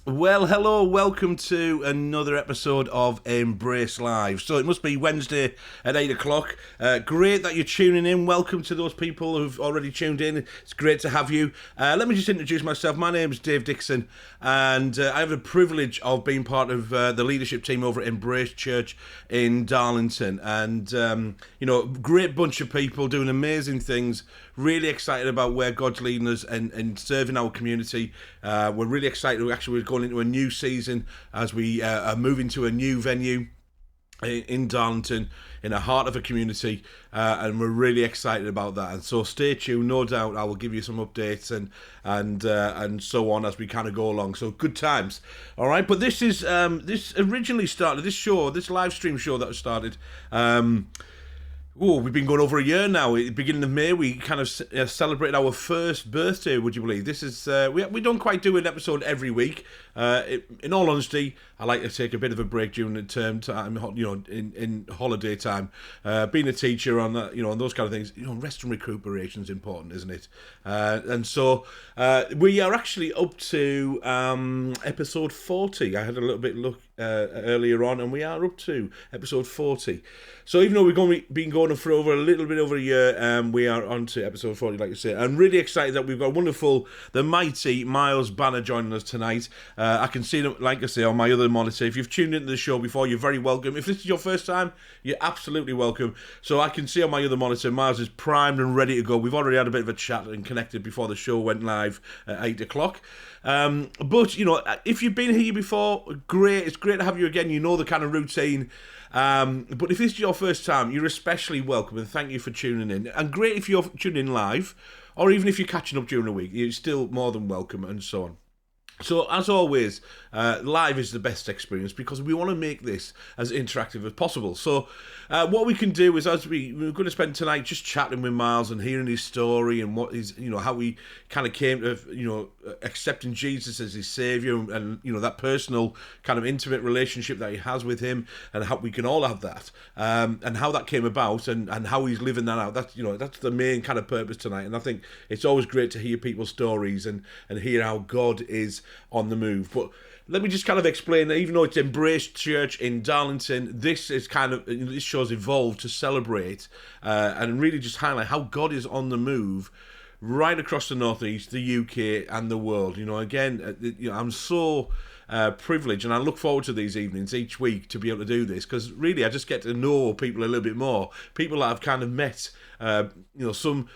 Well, hello, welcome to another episode of Embrace Live. So it must be Wednesday at 8 o'clock. Great that you're tuning in. Welcome to those people who've already tuned in. It's great to have you. Let me just introduce myself. My name's Dave Dixon, and I have the privilege of being part of the leadership team over at Embrace Church in Darlington. And, great bunch of people doing amazing things. Really excited about where God's leading us and serving our community. We're really excited. We're going into a new season as we are moving to a new venue in Darlington, in the heart of a community, and we're really excited about that. And so stay tuned. No doubt I will give you some updates and so on as we kind of go along. So good times. All right, but this is this originally started, this live stream show that was started. We've been going over a year now. At the beginning of May, we kind of celebrated our first birthday, would you believe? This is, we don't quite do an episode every week. In all honesty, I like to take a bit of a break during the term time, in holiday time. Being a teacher on that, on those kind of things, rest and recuperation is important, isn't it? And so we are actually up to episode 40. I had a little bit look earlier on, and we are up to episode 40. So even though we've been going for over a little bit over a year, we are on to episode 40, like I say. I'm really excited that we've got the mighty Miles Banner joining us tonight. I can see them, like I say, on my other monitor. If you've tuned into the show before, you're very welcome. If this is your first time, you're absolutely welcome. So I can see on my other monitor, Miles is primed and ready to go. We've already had a bit of a chat and connected before the show went live at 8 o'clock. But, if you've been here before, great. It's great to have you again. You know the kind of routine. But if this is your first time, you're especially welcome, and thank you for tuning in. And great if you're tuning in live, or even if you're catching up during the week, you're still more than welcome, and so on. So, as always, live is the best experience because we want to make this as interactive as possible. So, what we can do is, we're going to spend tonight just chatting with Miles and hearing his story and what is, how we kind of came to, accepting Jesus as his saviour and, that personal kind of intimate relationship that he has with him, and how we can all have that, and how that came about and how he's living that out. That's, that's the main kind of purpose tonight. And I think it's always great to hear people's stories and hear how God is on the move. But let me just kind of explain that even though it's Embrace Church in Darlington, this show's evolved to celebrate and really just highlight how God is on the move right across the Northeast, the UK and the world. I'm so privileged, and I look forward to these evenings each week to be able to do this, because really I just get to know people a little bit more, people that I've kind of met some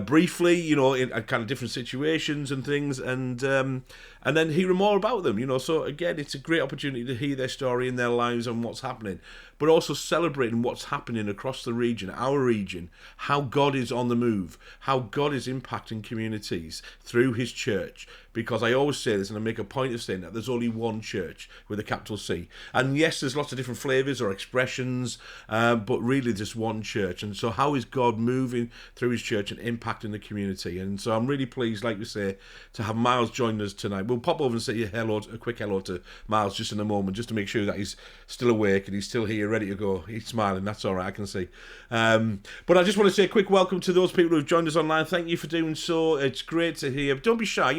briefly, in kind of different situations and things, and then hearing more about them, so again, it's a great opportunity to hear their story in their lives and what's happening, but also celebrating what's happening across the region, our region, how God is on the move, how God is impacting communities through his church. Because I always say this, and I make a point of saying that there's only one church with a capital C. And yes, there's lots of different flavours or expressions, but really just one church. And so how is God moving through his church and impacting the community? And so I'm really pleased, like we say, to have Miles join us tonight. We'll pop over and say a quick hello to Miles just in a moment, just to make sure that he's still awake and he's still here, ready to go. He's smiling, that's all right, I can see. But I just want to say a quick welcome to those people who've joined us online. Thank you for doing so. It's great to hear. Don't be shy,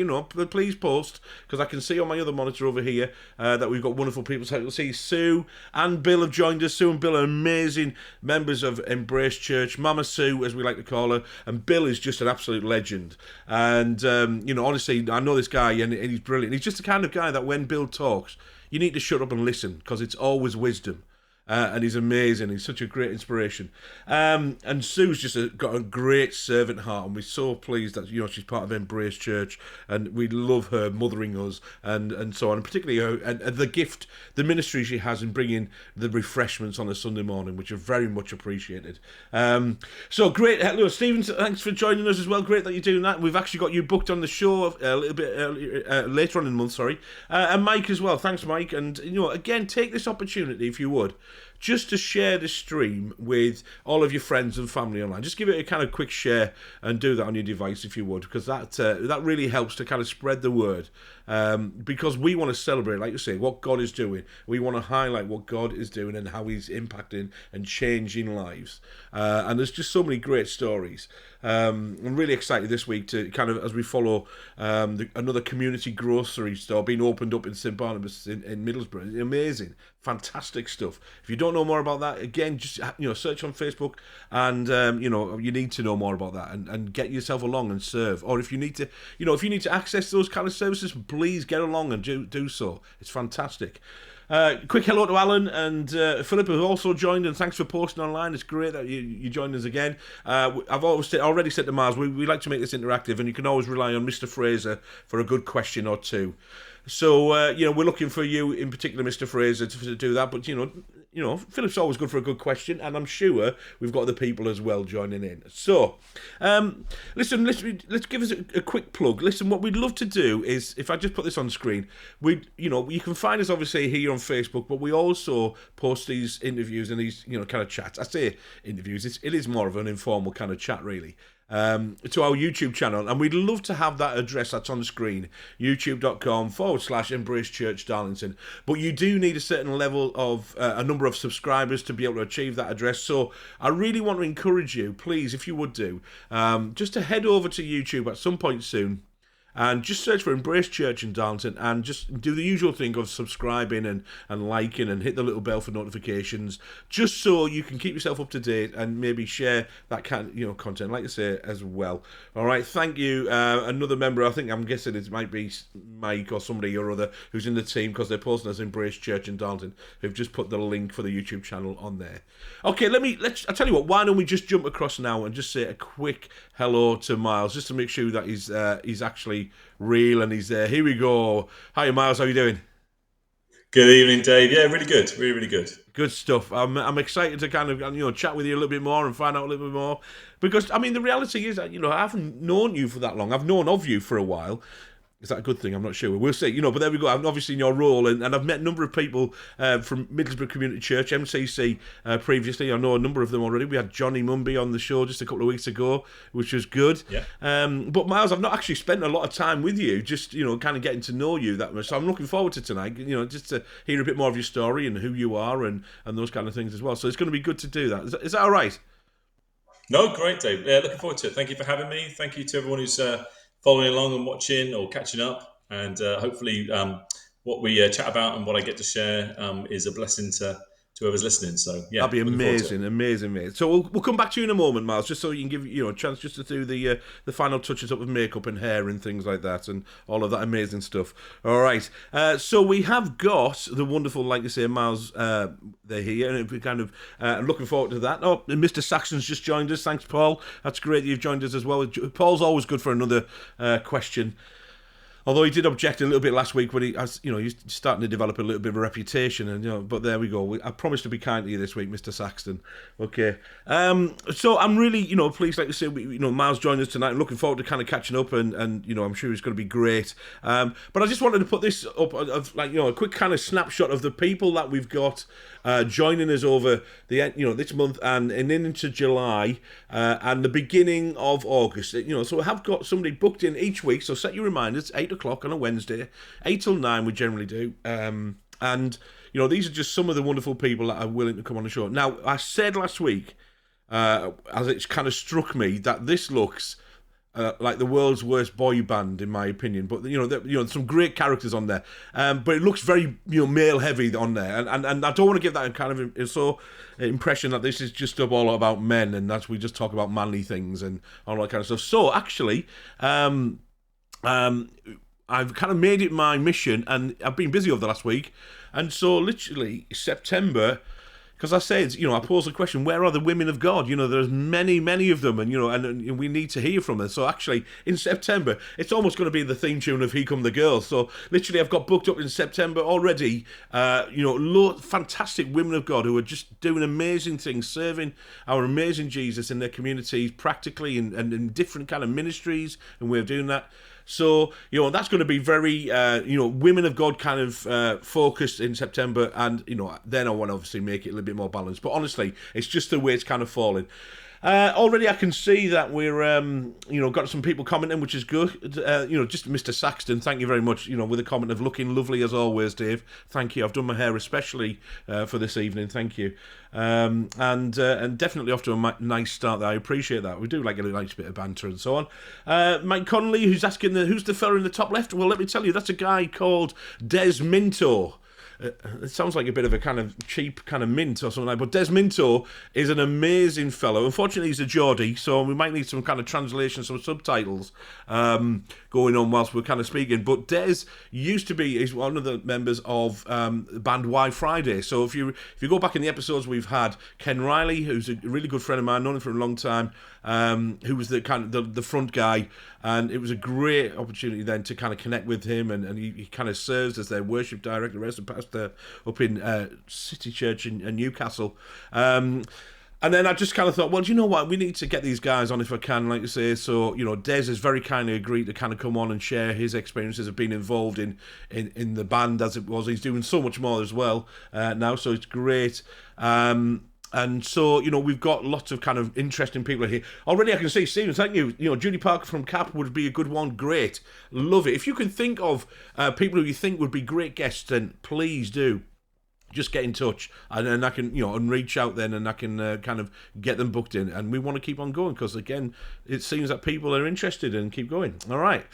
please post, because I can see on my other monitor over here that we've got wonderful people. So you'll see Sue and Bill have joined us. Sue and Bill are amazing members of Embrace Church. Mama Sue, as we like to call her, and Bill is just an absolute legend. And honestly, I know this guy, and he's brilliant. He's just the kind of guy that when Bill talks, you need to shut up and listen, because it's always wisdom. And he's amazing. He's such a great inspiration. And Sue's just got a great servant heart, and we're so pleased that she's part of Embrace Church, and we love her mothering us and so on, and particularly her and the gift, the ministry she has in bringing the refreshments on a Sunday morning, which are very much appreciated. So great. Hello, Stephen. Thanks for joining us as well. Great that you're doing that. We've actually got you booked on the show a little bit earlier, later on in the month. Sorry, and Mike as well. Thanks, Mike. And again, take this opportunity if you would just to share the stream with all of your friends and family online. Just give it a kind of quick share and do that on your device if you would, because that really helps to kind of spread the word. Because we want to celebrate, like you say, what God is doing. We want to highlight what God is doing and how He's impacting and changing lives. And there's just so many great stories. I'm really excited this week to kind of, as we follow another community grocery store being opened up in St. Barnabas in Middlesbrough. It's amazing, fantastic stuff. If you don't know more about that, again, just search on Facebook, and you need to know more about that and get yourself along and serve. Or if you need to access those kind of services, please get along and do so. It's fantastic. Quick hello to Alan and Philip, who also joined, and thanks for posting online. It's great that you joined us again. I've already said to Miles, we like to make this interactive, and you can always rely on Mr. Fraser for a good question or two. So, we're looking for you in particular, Mr. Fraser, to do that. But, Philip's always good for a good question, and I'm sure we've got other people as well joining in. So, listen, let's give us a quick plug. Listen, what we'd love to do is, if I just put this on the screen, you can find us obviously here on Facebook, but we also post these interviews and these, kind of chats. I say interviews, it is more of an informal kind of chat, really. To our YouTube channel, and we'd love to have that address that's on the screen, youtube.com/Embrace Church Darlington. But you do need a certain level of a number of subscribers to be able to achieve that address. So I really want to encourage you, please, if you would do, just to head over to YouTube at some point soon. And just search for Embrace Church in Darlington and just do the usual thing of subscribing and liking and hit the little bell for notifications, just so you can keep yourself up to date and maybe share that kind of content, like I say, as well. All right, thank you. Another member, I'm guessing it might be Mike or somebody or other who's in the team, because they're posting as Embrace Church in Darlington, who've just put the link for the YouTube channel on there. Okay, I'll tell you what, why don't we just jump across now and just say a quick hello to Miles, just to make sure that he's actually real and he's there. Here we go. Hi, Miles. How are you doing? Good evening, Dave. Yeah, really good. Really, really good. Good stuff. I'm excited to kind of chat with you a little bit more and find out a little bit more, because the reality is that I haven't known you for that long. I've known of you for a while. Is that a good thing? I'm not sure. We'll see. But there we go. I'm obviously in your role, and I've met a number of people from Middlesbrough Community Church, MCC, previously. I know a number of them already. We had Johnny Mumby on the show just a couple of weeks ago, which was good. Yeah. But Miles, I've not actually spent a lot of time with you, just, kind of getting to know you that much. So I'm looking forward to tonight, just to hear a bit more of your story and who you are and those kind of things as well. So it's going to be good to do that. Is that all right? No, great, Dave. Yeah, looking forward to it. Thank you for having me. Thank you to everyone who's following along and watching or catching up, and hopefully what we chat about and what I get to share is a blessing to whoever's listening. So yeah, that'd be amazing. So we'll come back to you in a moment, Miles, just so you can give a chance just to do the final touches up of makeup and hair and things like that and all of that amazing stuff. All right, so we have got the wonderful, like you say, Miles, they're here, and we're kind of looking forward to that. Oh, and Mr. Saxon's just joined us. Thanks, Paul. That's great that you've joined us as well. Paul's always good for another question. Although he did object a little bit last week when he's starting to develop a little bit of a reputation, and but there we go. I promise to be kind to you this week, Mr. Saxton. Okay. So I'm really, pleased, like I say, Miles joined us tonight. I'm looking forward to kind of catching up, and I'm sure it's going to be great. But I just wanted to put this up of a quick kind of snapshot of the people that we've got joining us over the this month and into July and the beginning of August. So we have got somebody booked in each week. So set your reminders. 8 o'clock on a Wednesday, 8 till 9 we generally do, and these are just some of the wonderful people that are willing to come on the show. Now, I said last week, as it's kind of struck me, that this looks like the world's worst boy band, in my opinion. But some great characters on there, but it looks very male heavy on there, and I don't want to give that kind of impression that this is just all about men and that we just talk about manly things and all that kind of stuff. So actually, I've kind of made it my mission, and I've been busy over the last week, and so literally September, because I said, I posed the question, where are the women of God? There's many of them, and and we need to hear from them. So actually, in September, it's almost going to be the theme tune of Here Come the Girls. So literally, I've got booked up in September already, fantastic women of God who are just doing amazing things, serving our amazing Jesus in their communities, practically, and in different kind of ministries and way of doing that. So, that's going to be very, women of God kind of focused in September. And, then I want to obviously make it a little bit more balanced. But honestly, it's just the way it's kind of falling. Already I can see that we're, got some people commenting, which is good. Just Mr. Saxton, thank you very much, with a comment of looking lovely as always, Dave. Thank you. I've done my hair especially for this evening. Thank you. And definitely off to a nice start there. I appreciate that. We do like a nice bit of banter and so on. Mike Connolly, who's asking, who's the fella in the top left? Well, let me tell you, that's a guy called Des Minto. It sounds like a bit of a kind of cheap kind of mint or something like that. But Des Minto is an amazing fellow. Unfortunately, he's a Geordie, so we might need some kind of translation, some subtitles going on whilst we're kind of speaking. But Des is one of the members of the band Y Friday. So if you go back in the episodes we've had, Ken Riley, who's a really good friend of mine, known him for a long time, who was the kind of the front guy, and it was a great opportunity then to kind of connect with him, and he kind of serves as their worship director, resident pastor up in City Church in Newcastle. And then I just kind of thought, well, do you know what? We need to get these guys on if I can, like you say. So, Des has very kindly agreed to kind of come on and share his experiences of being involved in the band as it was. He's doing so much more as well now, so it's great. And so, we've got lots of kind of interesting people here. Already I can see, Stephen, thank you. Judy Parker from CAP would be a good one. Great. Love it. If you can think of people who you think would be great guests, then please do. Just get in touch, and I can, and reach out then, and I can kind of get them booked in. And we want to keep on going because, again, it seems that people are interested and keep going. All right.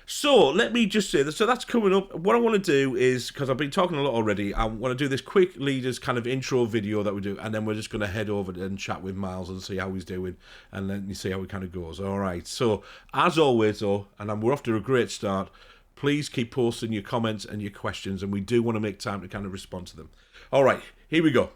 So let me just say that. So that's coming up. What I want to do is, because I've been talking a lot already, I want to do this quick leaders kind of intro video that we do, and then we're just going to head over and chat with Miles and see how he's doing, and then you see how it kind of goes. All right. So as always, though, and we're off to a great start. Please keep posting your comments and your questions, and we do want to make time to kind of respond to them. All right. Here we go.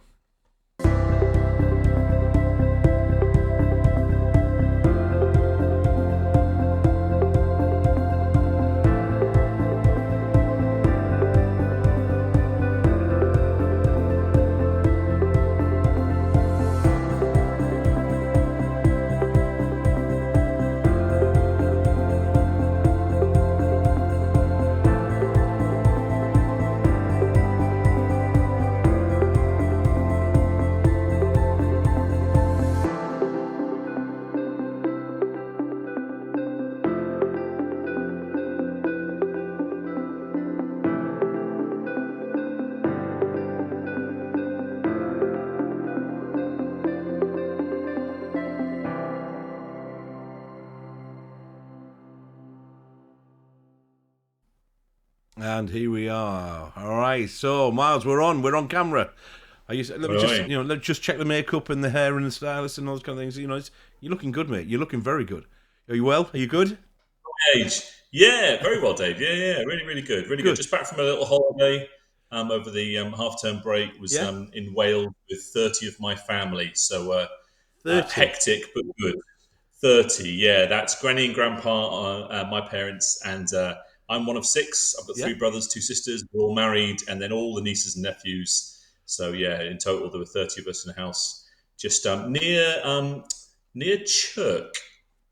And here we are. All right. So, Miles, we're on camera. Let me just check the makeup and the hair and the stylist and all those kind of things. You're looking good, mate. You're looking very good. Are you well? Are you good? Age. Yeah, very well, Dave. Yeah, really, really good. Really good. Just back from a little holiday over the half-term break. Was in Wales with 30 of my family. So hectic, but good. 30, yeah. That's Granny and Grandpa, my parents, and I'm one of 6. I've got 3 brothers, 2 sisters. We're all married, and then all the nieces and nephews. So yeah, in total there were 30 of us in the house, just near Chirk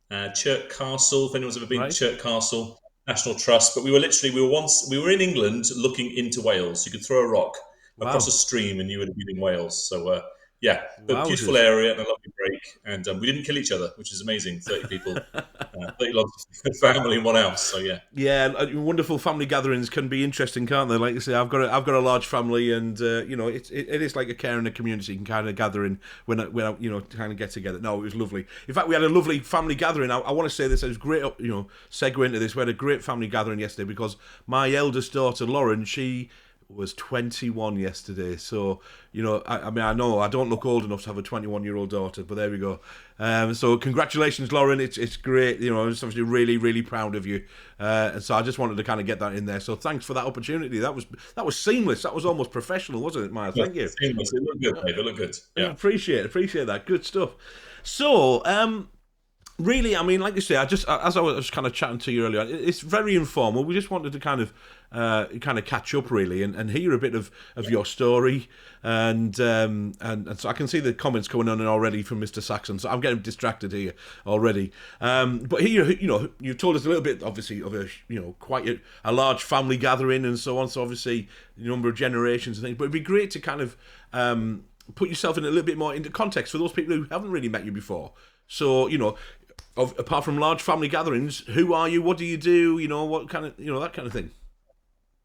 Castle. If anyone's ever been to Chirk Castle National Trust, but we were in England looking into Wales. You could throw a rock across a stream, and you would have been in Wales. So but beautiful area and a lovely break, and we didn't kill each other, which is amazing. 30 people, 30 lots of family in one house. So yeah, wonderful family gatherings can be interesting, can't they? Like you say, I've got a large family, and it is like a care in a community. You can kind of gather in when kind of get together. No, it was lovely. In fact, we had a lovely family gathering. I want to say this. It was great. Segue into this. We had a great family gathering yesterday because my eldest daughter Lauren, she was 21 yesterday. So, I know I don't look old enough to have a 21-year-old daughter, but there we go. So congratulations, Lauren. It's great. I'm obviously really, really proud of you. And so I just wanted to kind of get that in there. So thanks for that opportunity. That was seamless. That was almost professional, wasn't it, Miles? Thank you. Seamless. It looked good, Dave. It looked good. Yeah. I appreciate that. Good stuff. So, Really, I mean, like you say, as I was kind of chatting to you earlier, it's very informal. We just wanted to kind of catch up, really, and hear a bit of your story, and so I can see the comments coming on already from Mr. Saxon. So I'm getting distracted here already. But here, you told us a little bit, obviously, of quite a large family gathering and so on. So obviously, a number of generations and things. But it'd be great to kind of put yourself in a little bit more into context for those people who haven't really met you before. So, apart from large family gatherings, who are you? What do you do? What kind of, that kind of thing.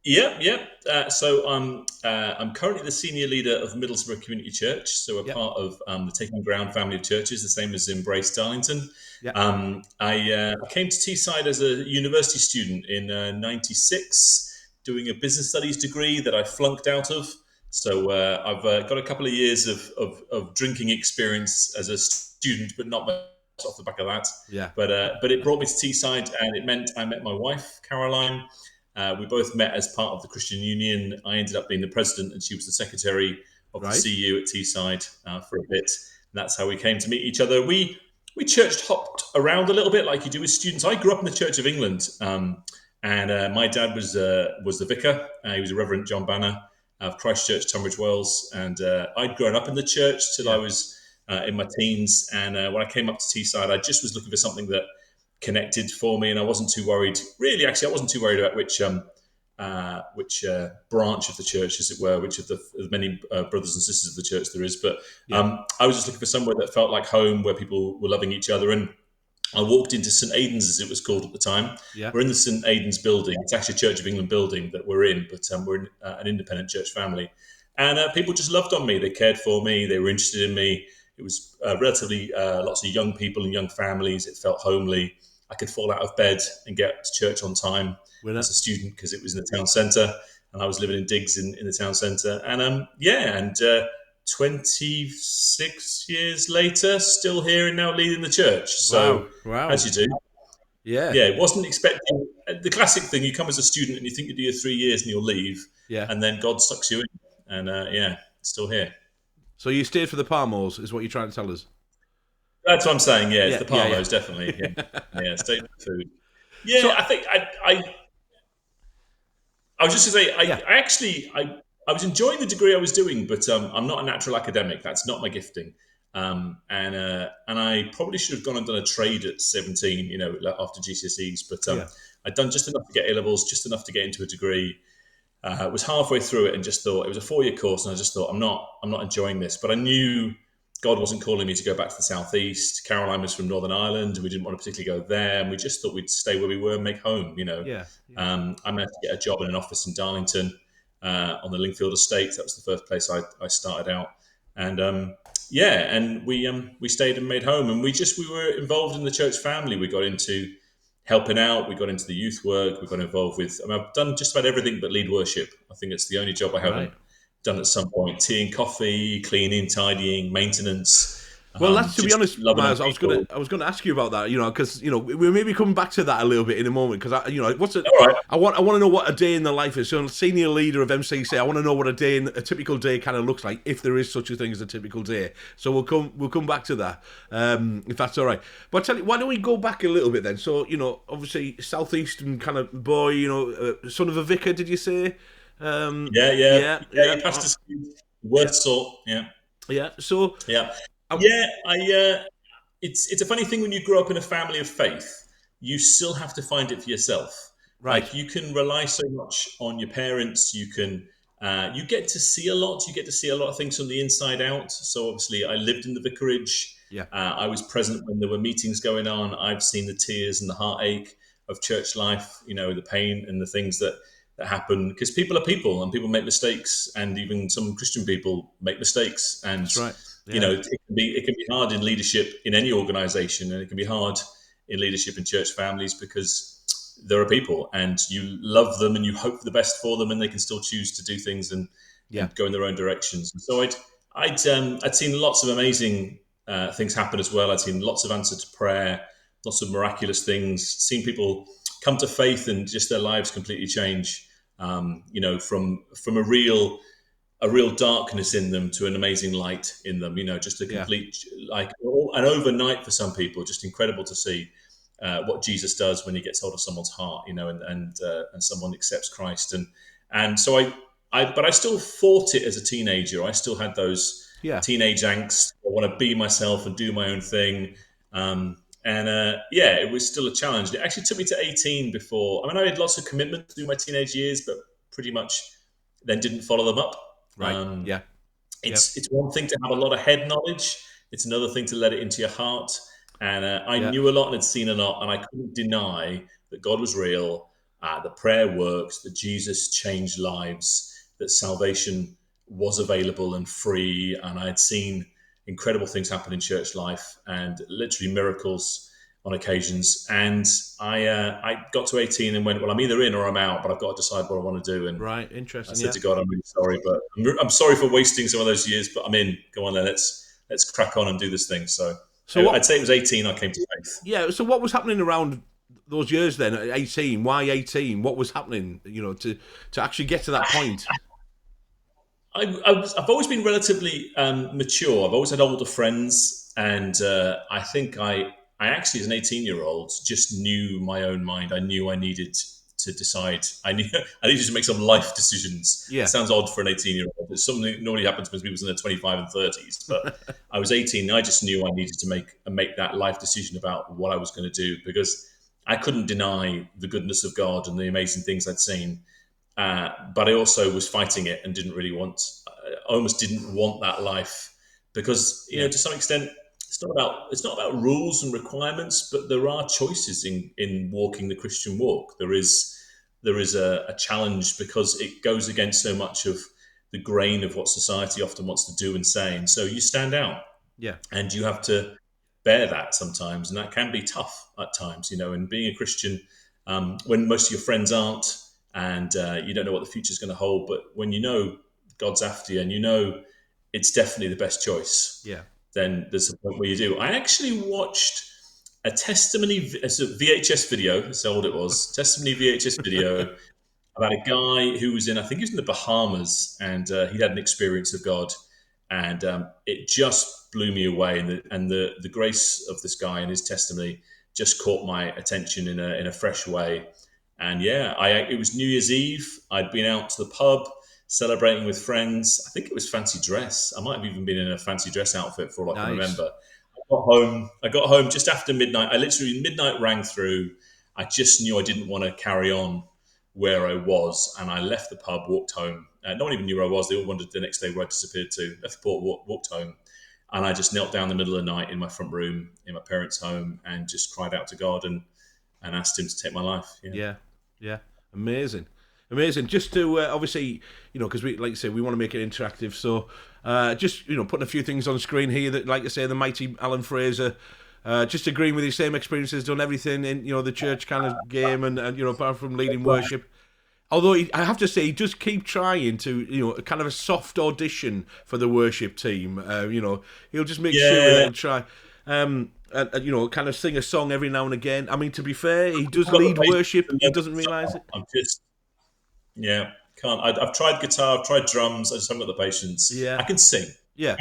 Yeah, yeah. So I'm currently the senior leader of Middlesbrough Community Church. So we're Yeah, part of the Taking Ground family of churches, the same as Embrace Darlington. yeah, I came to Teesside as a university student in '96, doing a business studies degree that I flunked out of. So I've got a couple of years of drinking experience as a student, but not much off the back of that. yeah. But it brought me to Teesside, and it meant I met my wife, Caroline. We both met as part of the Christian Union. I ended up being the president, and she was the secretary of the Right, CU at Teesside for a bit. And that's how we came to meet each other. We church hopped around a little bit, like you do with students. I grew up in the Church of England, and my dad was the vicar. He was a Reverend John Banner of Christ Church, Tunbridge Wells, and I'd grown up in the church till I yeah, was in my teens. And when I came up to Teesside, I just was looking for something that connected for me, and I wasn't too worried. Really, actually, I wasn't too worried about which branch of the church, as it were, which of the many brothers and sisters of the church there is. But yeah, I was just looking for somewhere that felt like home, where people were loving each other. And I walked into St Aidan's, as it was called at the time. yeah. We're in the St Aidan's building. It's actually a Church of England building that we're in, but we're an independent church family. And people just loved on me. They cared for me. They were interested in me. It was relatively lots of young people and young families. It felt homely. I could fall out of bed and get to church on time With as it. a student because it was in the town centre, and I was living in digs in the town centre. And 26 years later, still here and now leading the church. Wow, So, as wow. you do, Yeah, yeah, wasn't expecting the classic thing. You come as a student and you think you do your 3 years and you'll leave, yeah. and then God sucks you in, and still here. So you stayed for the Palmos, is what you're trying to tell us? That's what I'm saying. Yeah, it's Yeah, the yeah, Parmos, definitely. Yeah, yeah, stay for the food. Yeah, So, I think I was just to say, yeah, I was enjoying the degree I was doing, but I'm not a natural academic. That's not my gifting. And I probably should have gone and done a trade at 17, like after GCSEs. But yeah, I'd done just enough to get A levels, just enough to get into a degree. I was halfway through it and just thought it was a 4-year course, and I just thought I'm not enjoying this. But I knew God wasn't calling me to go back to the southeast. Caroline was from Northern Ireland, and we didn't want to particularly go there, and we just thought we'd stay where we were and make home. yeah, yeah. I managed to get a job in an office in Darlington on the Lingfield estate. That was the first place I started out, and and we stayed and made home, and we were involved in the church family. We got into helping out. We got into the youth work. We got involved with. I've done just about everything but lead worship. I think it's the only job I haven't Right. done at some point. Tea and coffee, cleaning, tidying, maintenance. Well, that's to be Just honest, loving on Miles. people. I was gonna ask you about that. Because we're maybe coming back to that a little bit in a moment. Because what's it? All right. I want to know what a day in the life is. So, senior leader of MCC, I want to know what a typical day kind of looks like, if there is such a thing as a typical day. So we'll come back to that, if that's all right. But I tell you, why don't we go back a little bit then? So obviously southeastern kind of boy, son of a vicar. Did you say? Yeah, yeah, Yeah, yeah. yeah, Your pastor's yeah, worst sort. Yeah, yeah. So, yeah, uh, yeah. It's a funny thing when you grow up in a family of faith. You still have to find it for yourself. right, Like you can rely so much on your parents. You get to see a lot. You get to see a lot of things from the inside out. So obviously, I lived in the vicarage. yeah, I was present when there were meetings going on. I've seen the tears and the heartache of church life. The pain and the things that happen because people are people and people make mistakes, and even some Christian people make mistakes. And that's right. Yeah, it can be hard in leadership in any organization, and it can be hard in leadership in church families because there are people and you love them and you hope for the best for them, and they can still choose to do things yeah, and go in their own directions. And so I'd seen lots of amazing things happen as well. I'd seen lots of answer to prayer, lots of miraculous things, seen people come to faith and just their lives completely change. From a real a real darkness in them to an amazing light in them. Just a Yeah. complete, like an overnight for some people. Just incredible to see what Jesus does when he gets hold of someone's heart, and someone accepts Christ. And so but I still fought it as a teenager. I still had those Yeah. teenage angst. I want to be myself and do my own thing. It was still a challenge. It actually took me to 18 before. I mean, I had lots of commitments through my teenage years, but pretty much then didn't follow them up. Right. Yeah. Yep. It's one thing to have a lot of head knowledge. It's another thing to let it into your heart. And I Yeah. knew a lot and had seen a lot, and I couldn't deny that God was real, that prayer works, that Jesus changed lives, that salvation was available and free. And I had seen incredible things happen in church life and literally miracles on occasions. And I got to 18 and went, well, I'm either in or I'm out, but I've got to decide what I want to do. And Right. I Interesting. said Yeah. to God, I'm really sorry, but I'm sorry for wasting some of those years, but I'm in. Go on then, let's crack on and do this thing. So So what? I'd say it was 18 I came to faith. Yeah. So what was happening around those years then? At 18. Why 18? What was happening? To actually get to that point. I've always been relatively mature. I've always had older friends, and I think I actually, as an 18-year-old, just knew my own mind. I knew I needed to decide. I needed to make some life decisions. It Yeah. sounds odd for an 18-year-old. It's something that normally happens when people in their 25 and 30s. But I was 18. I just knew I needed to make that life decision about what I was going to do, because I couldn't deny the goodness of God and the amazing things I'd seen. But I also was fighting it and didn't really want. I almost didn't want that life, because Yeah. to some extent it's not about rules and requirements, but there are choices in walking the Christian walk. There is a challenge, because it goes against so much of the grain of what society often wants to do and say, and so you stand out Yeah. and you have to bear that sometimes, and that can be tough at times. And being a Christian, when most of your friends aren't, and you don't know what the future is going to hold, but when God's after you and it's definitely the best choice, Yeah. then there's a point where you do. I actually watched a testimony, it's a VHS video, that's how old it was, testimony VHS video about a guy who was I think he was in the Bahamas, and he'd had an experience of God, and it just blew me away. And the grace of this guy and his testimony just caught my attention in a fresh way. And it was New Year's Eve. I'd been out to the pub celebrating with friends. I think it was fancy dress. I might have even been in a fancy dress outfit for all I can Nice. remember. I got home just after midnight. Midnight rang through. I just knew I didn't want to carry on where I was, and I left the pub, walked home. No one even knew where I was. They all wondered the next day where I disappeared to. Left the port, walked home, and I just knelt down in the middle of the night in my front room in my parents' home and just cried out to God and asked Him to take my life. Yeah. Yeah. Yeah. Amazing. Amazing. Just to obviously, because we, like you say, we want to make it interactive. So, just putting a few things on screen here that, like I say, the mighty Alan Fraser, just agreeing with his same experiences, done everything in the church kind of game, and apart from leading worship. Although I have to say, he does keep trying to, kind of a soft audition for the worship team. He'll just make sure that Yeah. he'll try. And kind of sing a song every now and again. I mean, to be fair, he does I've got the lead patience worship. to He learn doesn't realise guitar. it. I'm just can't. I've tried guitar, I've tried drums. I just haven't got the patience. I Yeah, can sing, yeah,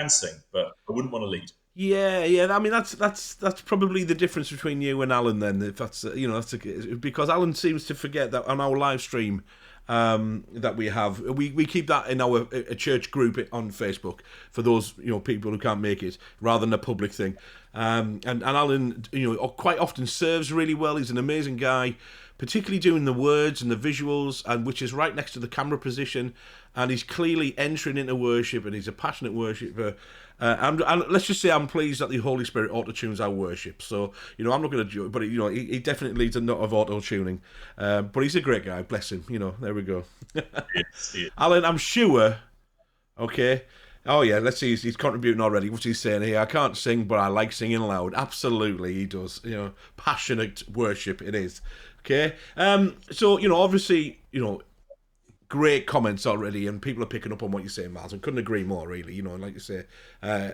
but I wouldn't want to lead. yeah. I mean, that's probably the difference between you and Alan. Then, if that's because Alan seems to forget that on our live stream that we have, we keep that in our a church group on Facebook for those people who can't make it, rather than a public thing. And Alan, quite often serves really well. He's an amazing guy, particularly doing the words and the visuals, and which is right next to the camera position. And he's clearly entering into worship, and he's a passionate worshipper. And let's just say I'm pleased that the Holy Spirit auto-tunes our worship. So, I'm not going to joke, but, he definitely leads a lot of auto-tuning. But he's a great guy, bless him. There we go. Yes, yeah. Alan, I'm sure, okay. Oh, yeah, let's see, he's contributing already. What's he saying here? I can't sing, but I like singing loud. Absolutely, he does. Passionate worship it is. Okay. So, obviously, great comments already, and people are picking up on what you're saying, Miles. I couldn't agree more, really. Like you say,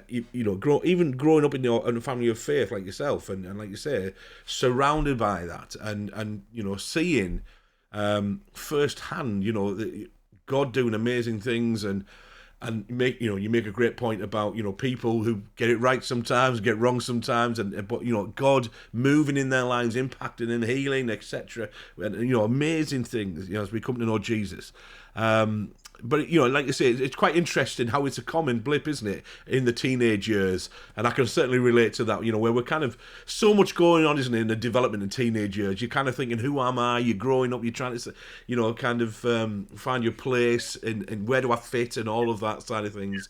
even growing up in a family of faith like yourself, and like you say, surrounded by that, and seeing firsthand, God doing amazing things, and and you make a great point about people who get it right sometimes, get it wrong sometimes, but God moving in their lives, impacting and healing, etc. And amazing things as we come to know Jesus. But like you say, it's quite interesting how it's a common blip, isn't it, in the teenage years? And I can certainly relate to that. Where we're kind of so much going on, isn't it, in the development in teenage years? You're kind of thinking, "Who am I?" You're growing up. You're trying to, kind of find your place and where do I fit and all of that side of things.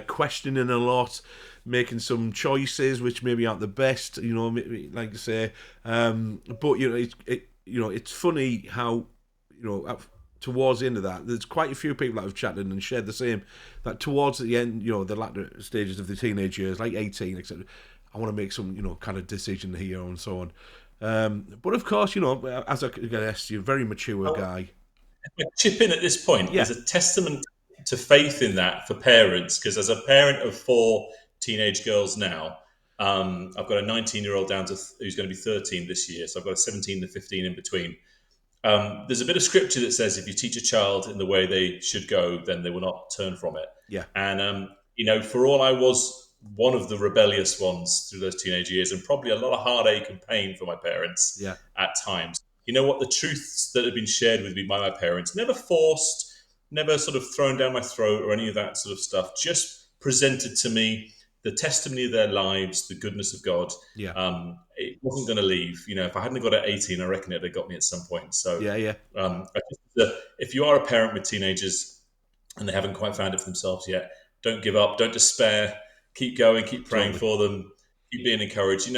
Questioning a lot, making some choices which maybe aren't the best. Like you say, but it's funny how towards the end of that, there's quite a few people that have chatted and shared the same, that towards the end, the latter stages of the teenage years, like 18, etc., I want to make some, kind of decision here and so on. But of course, as I guess, you're a very mature guy. If I chip in at this point, Yeah, there's a testament to faith in that for parents, because as a parent of 4 teenage girls now, I've got a 19-year-old down to who's going to be 13 this year, so I've got a 17 and 15 in between. There's a bit of scripture that says if you teach a child in the way they should go, then they will not turn from it. yeah, And, for all I was one of the rebellious ones through those teenage years, and probably a lot of heartache and pain for my parents yeah, at times, the truths that have been shared with me by my parents, never forced, never sort of thrown down my throat or any of that sort of stuff, just presented to me the testimony of their lives, the goodness of God. yeah, It wasn't going to leave. If I hadn't got at 18, I reckon it'd have got me at some point. So yeah, yeah, I think if you are a parent with teenagers and they haven't quite found it for themselves yet, don't give up, don't despair, keep going, keep praying totally. for them, keep being encouraged.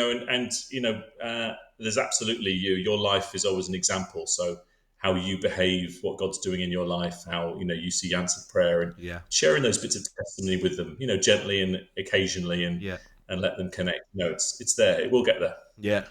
There's absolutely your life is always an example. So how you behave, what God's doing in your life, how you see answered prayer, and Yeah, sharing those bits of testimony with them, gently and occasionally, and yeah. let them connect. It's there. It will get there. Yeah,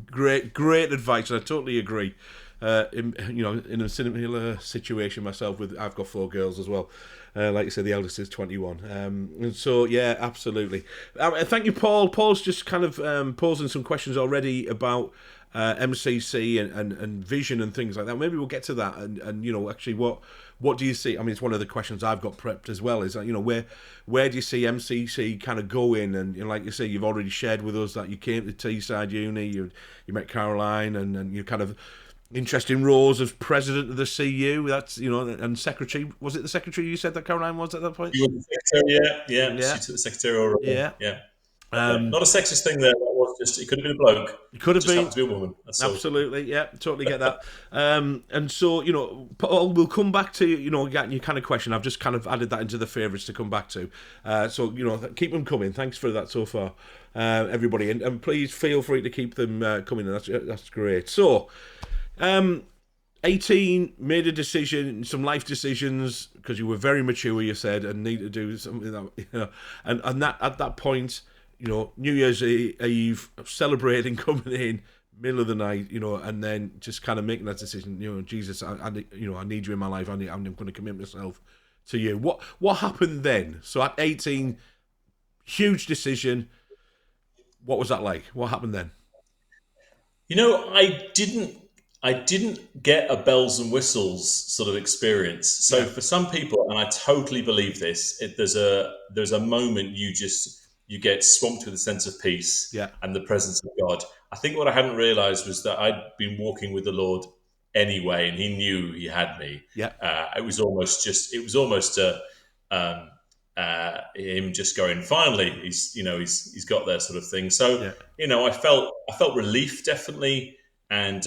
great advice, and I totally agree. In a similar situation myself, I've got 4 girls as well. Like you said, the eldest is 21, and so yeah, absolutely. Thank you, Paul. Paul's just kind of posing some questions already about MCC and vision and things like that. Maybe we'll get to that, and actually what do you see? I mean, it's one of the questions I've got prepped as well. Is that where do you see MCC kind of going? And like you say, you've already shared with us that you came to Teesside Uni, you met Caroline, and you kind of interesting roles as president of the CU. That's and secretary. Was it the secretary you said that Caroline was at that point? You were the secretary, yeah. Yeah, She took the secretarial role, yeah. yeah. Not a sexist thing there. That was just it could have been a bloke. It could have Just been. happened to be a woman. That's all. Absolutely, yeah, totally get that. And so, Paul, we'll come back to, your kind of question. I've just kind of added that into the favourites to come back to. So, keep them coming. Thanks for that so far, everybody. And please feel free to keep them coming. That's great. So, 18, made a decision, some life decisions, because you were very mature, you said, and need to do something that, and that at that point, New Year's Eve, celebrating, coming in, middle of the night, and then just kind of making that decision, Jesus, I need you in my life, I'm going to commit myself to you. What happened then? So at 18, huge decision, what was that like? What happened then? I didn't get a bells and whistles sort of experience. So Yeah. for some people, and I totally believe this, there's a moment you get swamped with a sense of peace Yeah. and the presence of God. I think what I hadn't realized was that I'd been walking with the Lord anyway, and He knew He had me. Yeah. It was almost um, him just going, finally, he's got there sort of thing. So Yeah. I felt relief definitely, and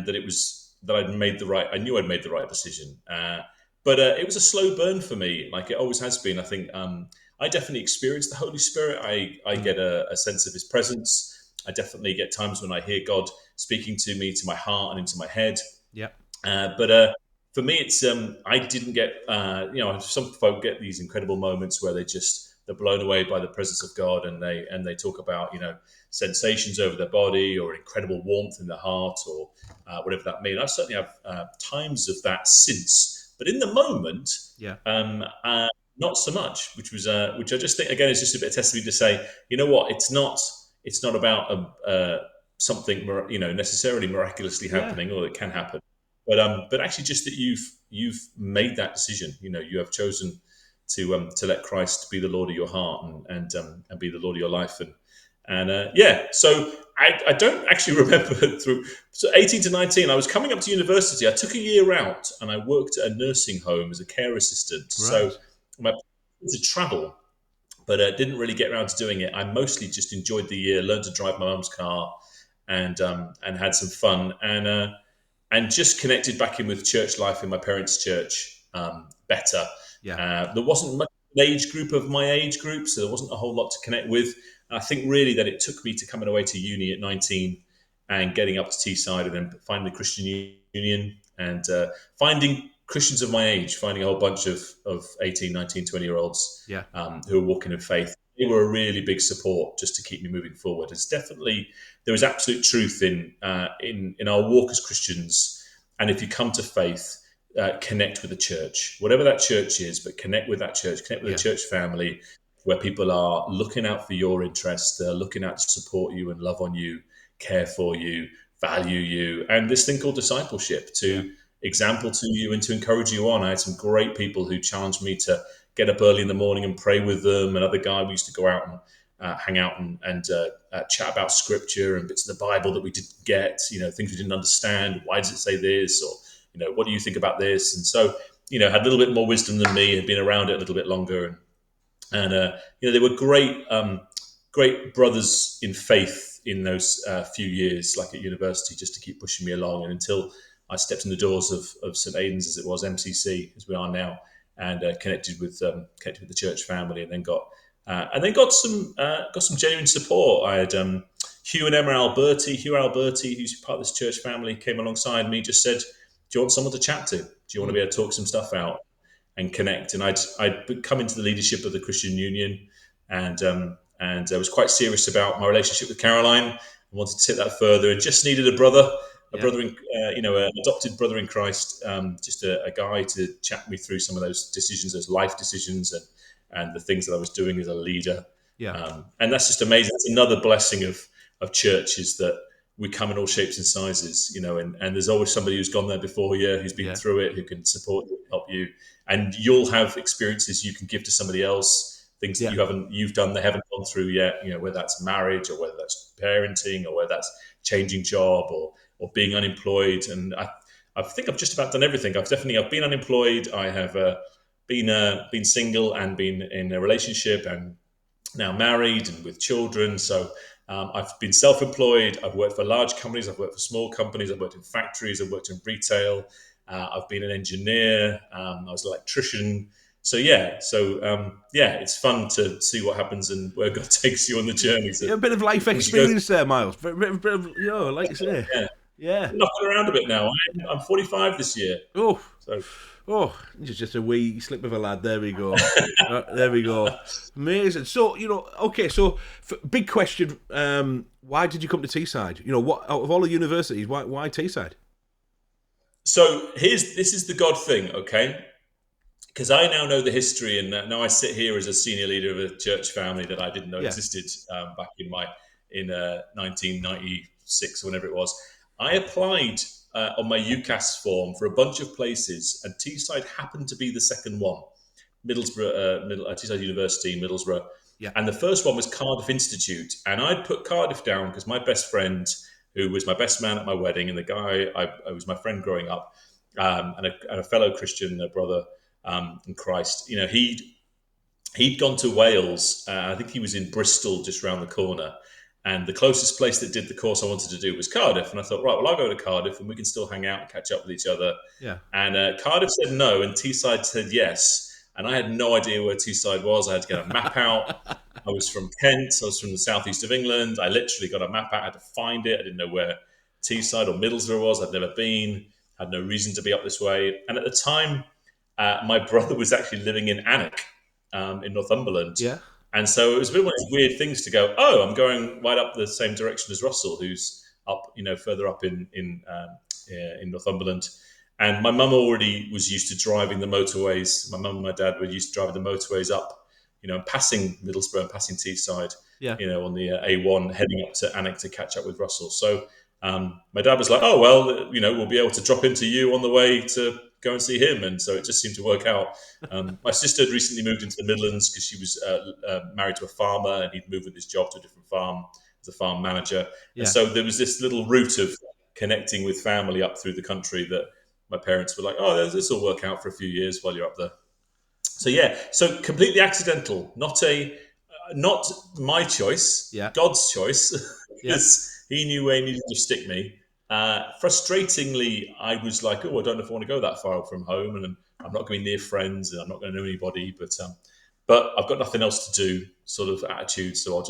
that it was that I knew I'd made the right decision. But it was a slow burn for me, like it always has been. I think I definitely experienced the Holy Spirit. I get a sense of His presence. I definitely get times when I hear God speaking to me, to my heart and into my head. Yeah. But for me, it's I didn't get some folk get these incredible moments where they're blown away by the presence of God, and they talk about sensations over their body or incredible warmth in their heart or whatever that means. I certainly have times of that since, but in the moment, Yeah. not so much. Which I just think again is just a bit of testimony to say, what, it's not about something necessarily miraculously Yeah. happening, or it can happen, but actually just that you've made that decision. You have chosen to let Christ be the Lord of your heart and be the Lord of your life. So I don't actually remember through. So 18 to 19, I was coming up to university. I took a year out and I worked at a nursing home as a care assistant. So Right. my plan was to travel, but didn't really get around to doing it. I mostly just enjoyed the year, learned to drive my mum's car, and had some fun, and just connected back in with church life in my parents' church better. Yeah. There wasn't much age group of my age group, so there wasn't a whole lot to connect with. I think really that it took me to coming away to uni at 19 and getting up to Teesside and then finding the Christian Union and finding Christians of my age, finding a whole bunch of 18, 19, 20-year-olds Yeah. who are walking in faith. They were a really big support just to keep me moving forward. There is absolute truth in our walk as Christians. And if you come to faith, connect with the church, whatever that church is, but connect with that church, connect with the church family, where people are looking out for your interests, they're looking out to support you and love on you, care for you, value you, and this thing called discipleship to example to you and to encourage you on. I had some great people who challenged me to get up early in the morning and pray with them. Another guy, we used to go out and hang out and chat about scripture and bits of the Bible that we didn't get, things we didn't understand. Why does it say this? Or, what do you think about this? And so, had a little bit more wisdom than me, had been around it a little bit longer. And they were great brothers in faith in those few years, like at university, just to keep pushing me along. And until I stepped in the doors of St Aidan's, as it was, MCC, as we are now, and connected with the church family, and then got some genuine support. I had Hugh and Emma Alberti. Hugh Alberti, who's part of this church family, came alongside me, just said, "Do you want someone to chat to? Do you want to be able to talk some stuff out and connect?" And I'd come into the leadership of the Christian Union, and I was quite serious about my relationship with Caroline. I wanted to take that further, and just needed a brother in, an adopted brother in Christ, just a guy to chat me through some of those decisions, those life decisions, and the things that I was doing as a leader. And that's just amazing. That's another blessing of church, is that we come in all shapes and sizes, and there's always somebody who's gone there before you, who's been through it, who can support you, help you, and you'll have experiences you can give to somebody else, things that you've done, they haven't gone through yet, whether that's marriage or whether that's parenting or whether that's changing job or being unemployed. And I think I've just about done everything. I've been unemployed. I have been single and been in a relationship and now married and with children. So I've been self-employed. I've worked for large companies. I've worked for small companies. I've worked in factories. I've worked in retail. I've been an engineer. I was an electrician. So it's fun to see what happens and where God takes you on the journey. So a bit of life experience there, Miles. Bit of, like you say. Yeah. I'm knocking around a bit now. I'm 45 this year. Just a wee slip of a lad. There we go. There we go. Amazing. So, okay, so big question. Why did you come to Teesside? What out of all the universities, why Teesside? So this is the God thing, okay? Because I now know the history, and now I sit here as a senior leader of a church family that I didn't know existed back in 1996 or whenever it was. I applied on my UCAS form for a bunch of places, and Teesside happened to be the second one. Teesside University, Middlesbrough. Yeah. And the first one was Cardiff Institute. And I'd put Cardiff down because my best friend, who was my best man at my wedding, and the guy I was my friend growing up, and a fellow Christian, a brother in Christ, he'd gone to Wales. I think he was in Bristol, just round the corner. And the closest place that did the course I wanted to do was Cardiff. And I thought, right, well, I'll go to Cardiff and we can still hang out and catch up with each other. Yeah. And Cardiff said no, and Teesside said yes. And I had no idea where Teesside was. I had to get a map out. I was from Kent. I was from the southeast of England. I literally got a map out. I had to find it. I didn't know where Teesside or Middlesbrough was. I'd never been. Had no reason to be up this way. And at the time, my brother was actually living in Alnwick in Northumberland. Yeah. And so it was a bit one of these weird things to go, oh, I'm going right up the same direction as Russell, who's up, further up in Northumberland. And my mum already was used to driving the motorways. My mum and my dad were used to driving the motorways up, and passing Middlesbrough and passing Teesside, on the A1, heading up to Alnwick to catch up with Russell. So my dad was like, oh, well, we'll be able to drop into you on the way to go and see him. And so it just seemed to work out. My sister had recently moved into the Midlands because she was married to a farmer, and he'd moved with his job to a different farm as a farm manager. And Yeah. so there was this little route of connecting with family up through the country that my parents were like, oh, this will work out for a few years while you're up there. So yeah, so completely accidental, not my choice, Yeah. God's choice, Yeah. because He knew where He needed to stick me. Frustratingly, I was like, oh, I don't know if I want to go that far from home, and I'm not going to be near friends, and I'm not going to know anybody, but I've got nothing else to do, sort of attitude, so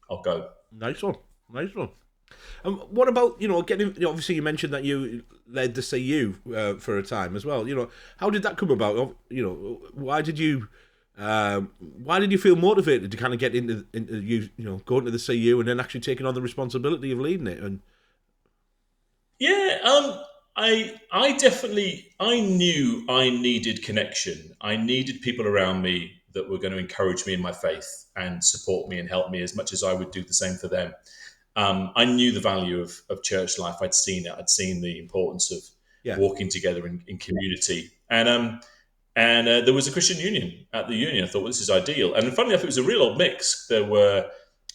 I'll go. Nice one. Nice one. What about, getting, obviously you mentioned that you led the CU for a time as well. How did that come about? Why did you feel motivated to kind of get into going to the CU and then actually taking on the responsibility of leading it? And Yeah, I knew I needed connection. I needed people around me that were going to encourage me in my faith and support me and help me as much as I would do the same for them. I knew the value of church life. I'd seen it. I'd seen the importance of walking together in community. And there was a Christian union at the union. I thought, well, this is ideal. And funny enough, it was a real old mix. There were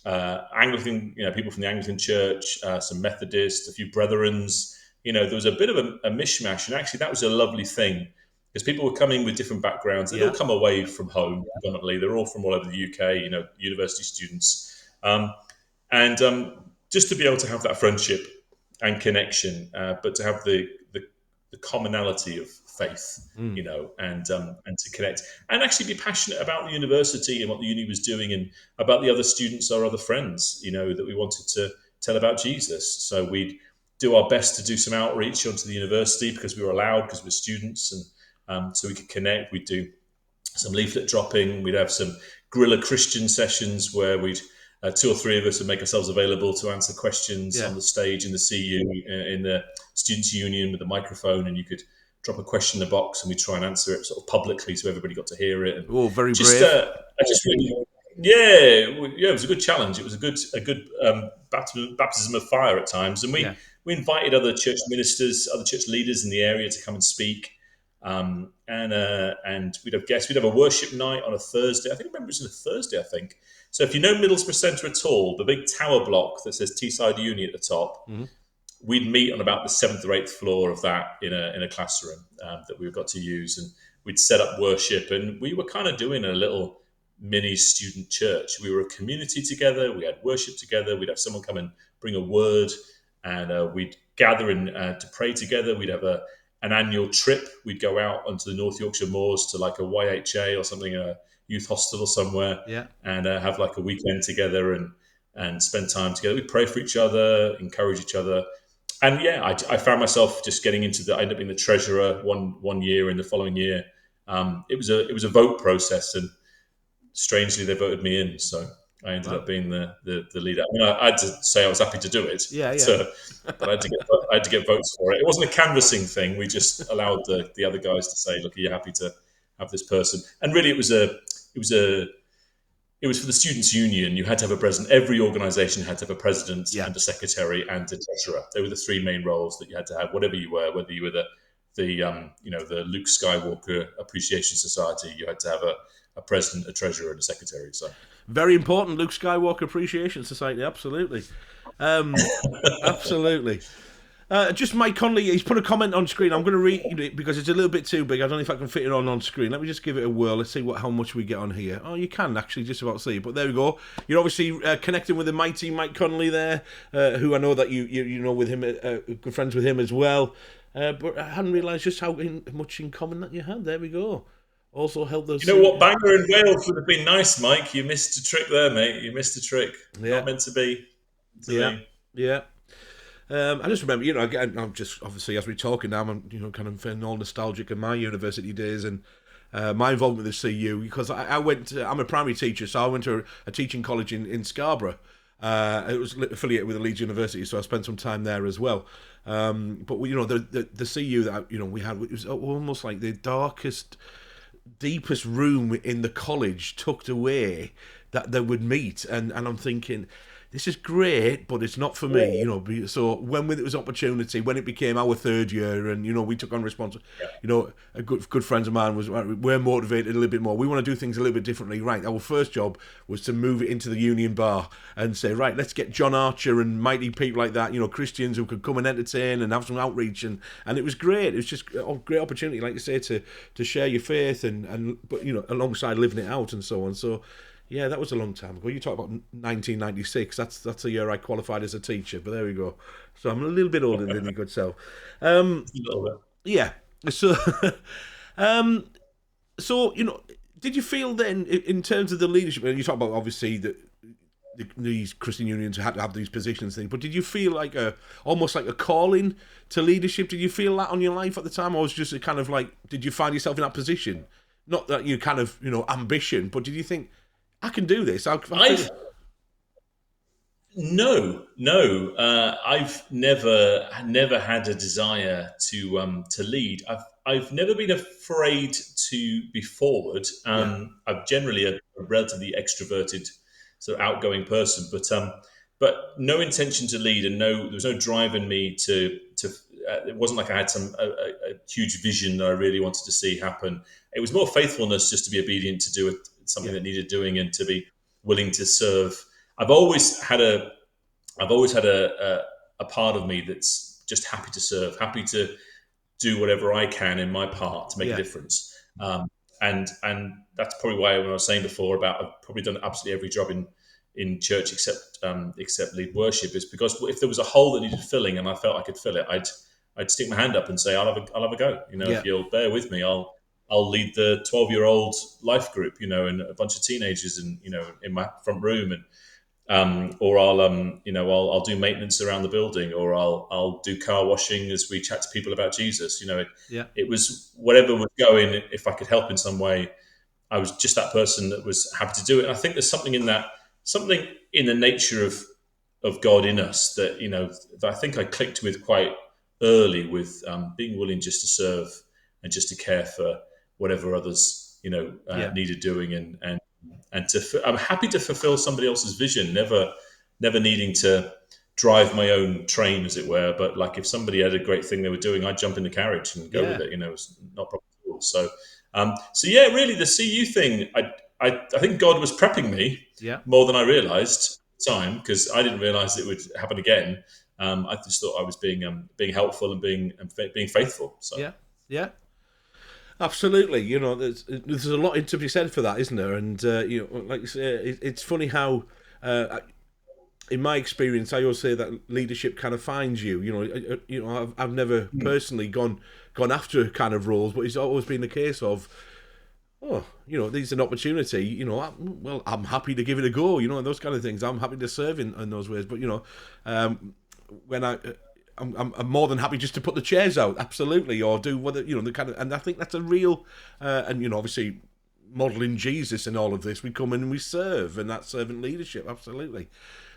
Anglican, people from the Anglican Church, some Methodists, a few Brethrens. There was a bit of a mishmash. And actually, that was a lovely thing because people were coming with different backgrounds. They'd all come away from home, predominantly. They're all from all over the UK, university students. And just to be able to have that friendship and connection, but to have the commonality of faith, and to connect and actually be passionate about the university and what the uni was doing and about the other students or other friends, that we wanted to tell about Jesus. So we'd do our best to do some outreach onto the university because we were allowed, because we were students, and so we could connect. We'd do some leaflet dropping. We'd have some guerrilla Christian sessions where we'd two or three of us would make ourselves available to answer questions on the stage in the CU, in the Students' Union with the microphone, and you could drop a question in the box and we try and answer it sort of publicly so everybody got to hear it. And very brave. It was a good challenge. It was a good baptism of fire at times. And we invited other church ministers, other church leaders in the area to come and speak. And we'd have guests. We'd have a worship night on a Thursday. I remember it was on a Thursday, I think. So if you know Middlesbrough Centre at all, the big tower block that says Teesside Uni at the top, we'd meet on about the 7th or 8th floor of that in a classroom that we've got to use. And we'd set up worship, and we were kind of doing a little mini student church. We were a community together. We had worship together. We'd have someone come and bring a word, and we'd gather and to pray together. We'd have an annual trip. We'd go out onto the North Yorkshire moors to like a YHA or something, a youth hostel or somewhere, and have like a weekend together and spend time together. We'd pray for each other, encourage each other. And I found myself just getting into I ended up being the treasurer one year, and the following year it was a vote process, and strangely they voted me in, so I ended up being the leader. I mean, I had to say I was happy to do it, but I had to get votes for it. It wasn't a canvassing thing. We just allowed the other guys to say, "Look, are you happy to have this person?" And really, it was for the Students' Union. You had to have a president. Every organisation had to have a president and a secretary and a treasurer. They were the three main roles that you had to have, whatever you were. Whether you were the Luke Skywalker Appreciation Society, you had to have a president, a treasurer, and a secretary. So very important, Luke Skywalker Appreciation Society. Absolutely, absolutely. Just Mike Connolly, he's put a comment on screen. I'm going to read it because it's a little bit too big. I don't know if I can fit it on screen. Let me just give it a whirl. Let's see how much we get on here. Oh, you can actually just about see it. But there we go. You're obviously connecting with the mighty Mike Connolly there, who I know that you know with him, good friends with him as well. But I hadn't realised just how much in common that you had. There we go. Also helped those. You know what? Bangor and Wales would have been nice, Mike. You missed a trick there, mate. You missed a trick. Not meant to be. Yeah. I just remember, again, I'm just obviously as we're talking now, I'm kind of feeling all nostalgic of my university days and my involvement with the CU, because I'm a primary teacher, so I went to a teaching college in Scarborough. It was affiliated with the Leeds University, so I spent some time there as well. But the CU that we had, it was almost like the darkest, deepest room in the college, tucked away, that they would meet, and I'm thinking, this is great, but it's not for me, you know. So when it was opportunity, when it became our third year, and you know, we took on responsibility, Yeah. you know, a good friends of mine was right, we're motivated a little bit more. We want to do things a little bit differently. Right, our first job was to move it into the Union Bar and say, right, let's get John Archer and mighty people like that, you know, Christians who could come and entertain and have some outreach, and it was great. It was just a great opportunity, like you say, to share your faith and but you know, alongside living it out and so on. So yeah, that was a long time ago. You talk about 1996. That's the year I qualified as a teacher. But there we go. So I'm a little bit older than your good self. Um, A little bit. yeah. So, um, so you know, did you feel then, in terms of the leadership? And you talk about obviously that these Christian unions had to have these positions things. But did you feel like almost like a calling to leadership? Did you feel that on your life at the time, or was it just a kind of like, did you find yourself in that position? Not that you kind of, you know, ambition, but did you think, I can do this? I'll I've no. I've never had a desire to lead. I've never been afraid to be forward. yeah, I'm generally a relatively extroverted, sort of outgoing person, but no intention to lead, and there was no drive in me to. It wasn't like I had a huge vision that I really wanted to see happen. It was more faithfulness, just to be obedient to do something yeah, that needed doing, and to be willing to serve. I've always had a I've always had a part of me that's just happy to serve, happy to do whatever I can in my part to make a yeah, difference. And that's probably why, when I was saying before about I've probably done absolutely every job in church except lead worship, is because if there was a hole that needed filling and I felt I could fill it, I'd stick my hand up and say I'll have a go. You know, yeah, if you'll bear with me, I'll lead the 12-year-old life group, you know, and a bunch of teenagers, and you know, in my front room, and or I'll do maintenance around the building, or I'll do car washing as we chat to people about Jesus. You know, yeah, it was whatever was going. If I could help in some way, I was just that person that was happy to do it. And I think there's something in that, something in the nature of God in us that, you know, that I think I clicked with quite early, with being willing just to serve and just to care for whatever others, you know, yeah, needed doing, and I'm happy to fulfill somebody else's vision, never needing to drive my own train, as it were. But like, if somebody had a great thing they were doing, I'd jump in the carriage and go with yeah, it. You know, it's not a problem at all. So yeah, really, the CU thing, I think God was prepping me yeah, more than I realised at the time, because I didn't realise it would happen again. I just thought I was being helpful and being faithful. So yeah, yeah. Absolutely. You know, there's a lot to be said for that, isn't there? And you know, like you say, it's funny how. In my experience, I always say that leadership kind of finds you. You know, I've never personally gone after kind of roles, but it's always been the case of, oh, you know, there's an opportunity. You know, I'm happy to give it a go. You know, and those kind of things. I'm happy to serve in those ways. But you know, when I'm more than happy just to put the chairs out, absolutely, or do whether you know the kind of. And I think that's a real, and you know, obviously, modeling Jesus in all of this, we come in and we serve, and that's servant leadership, absolutely.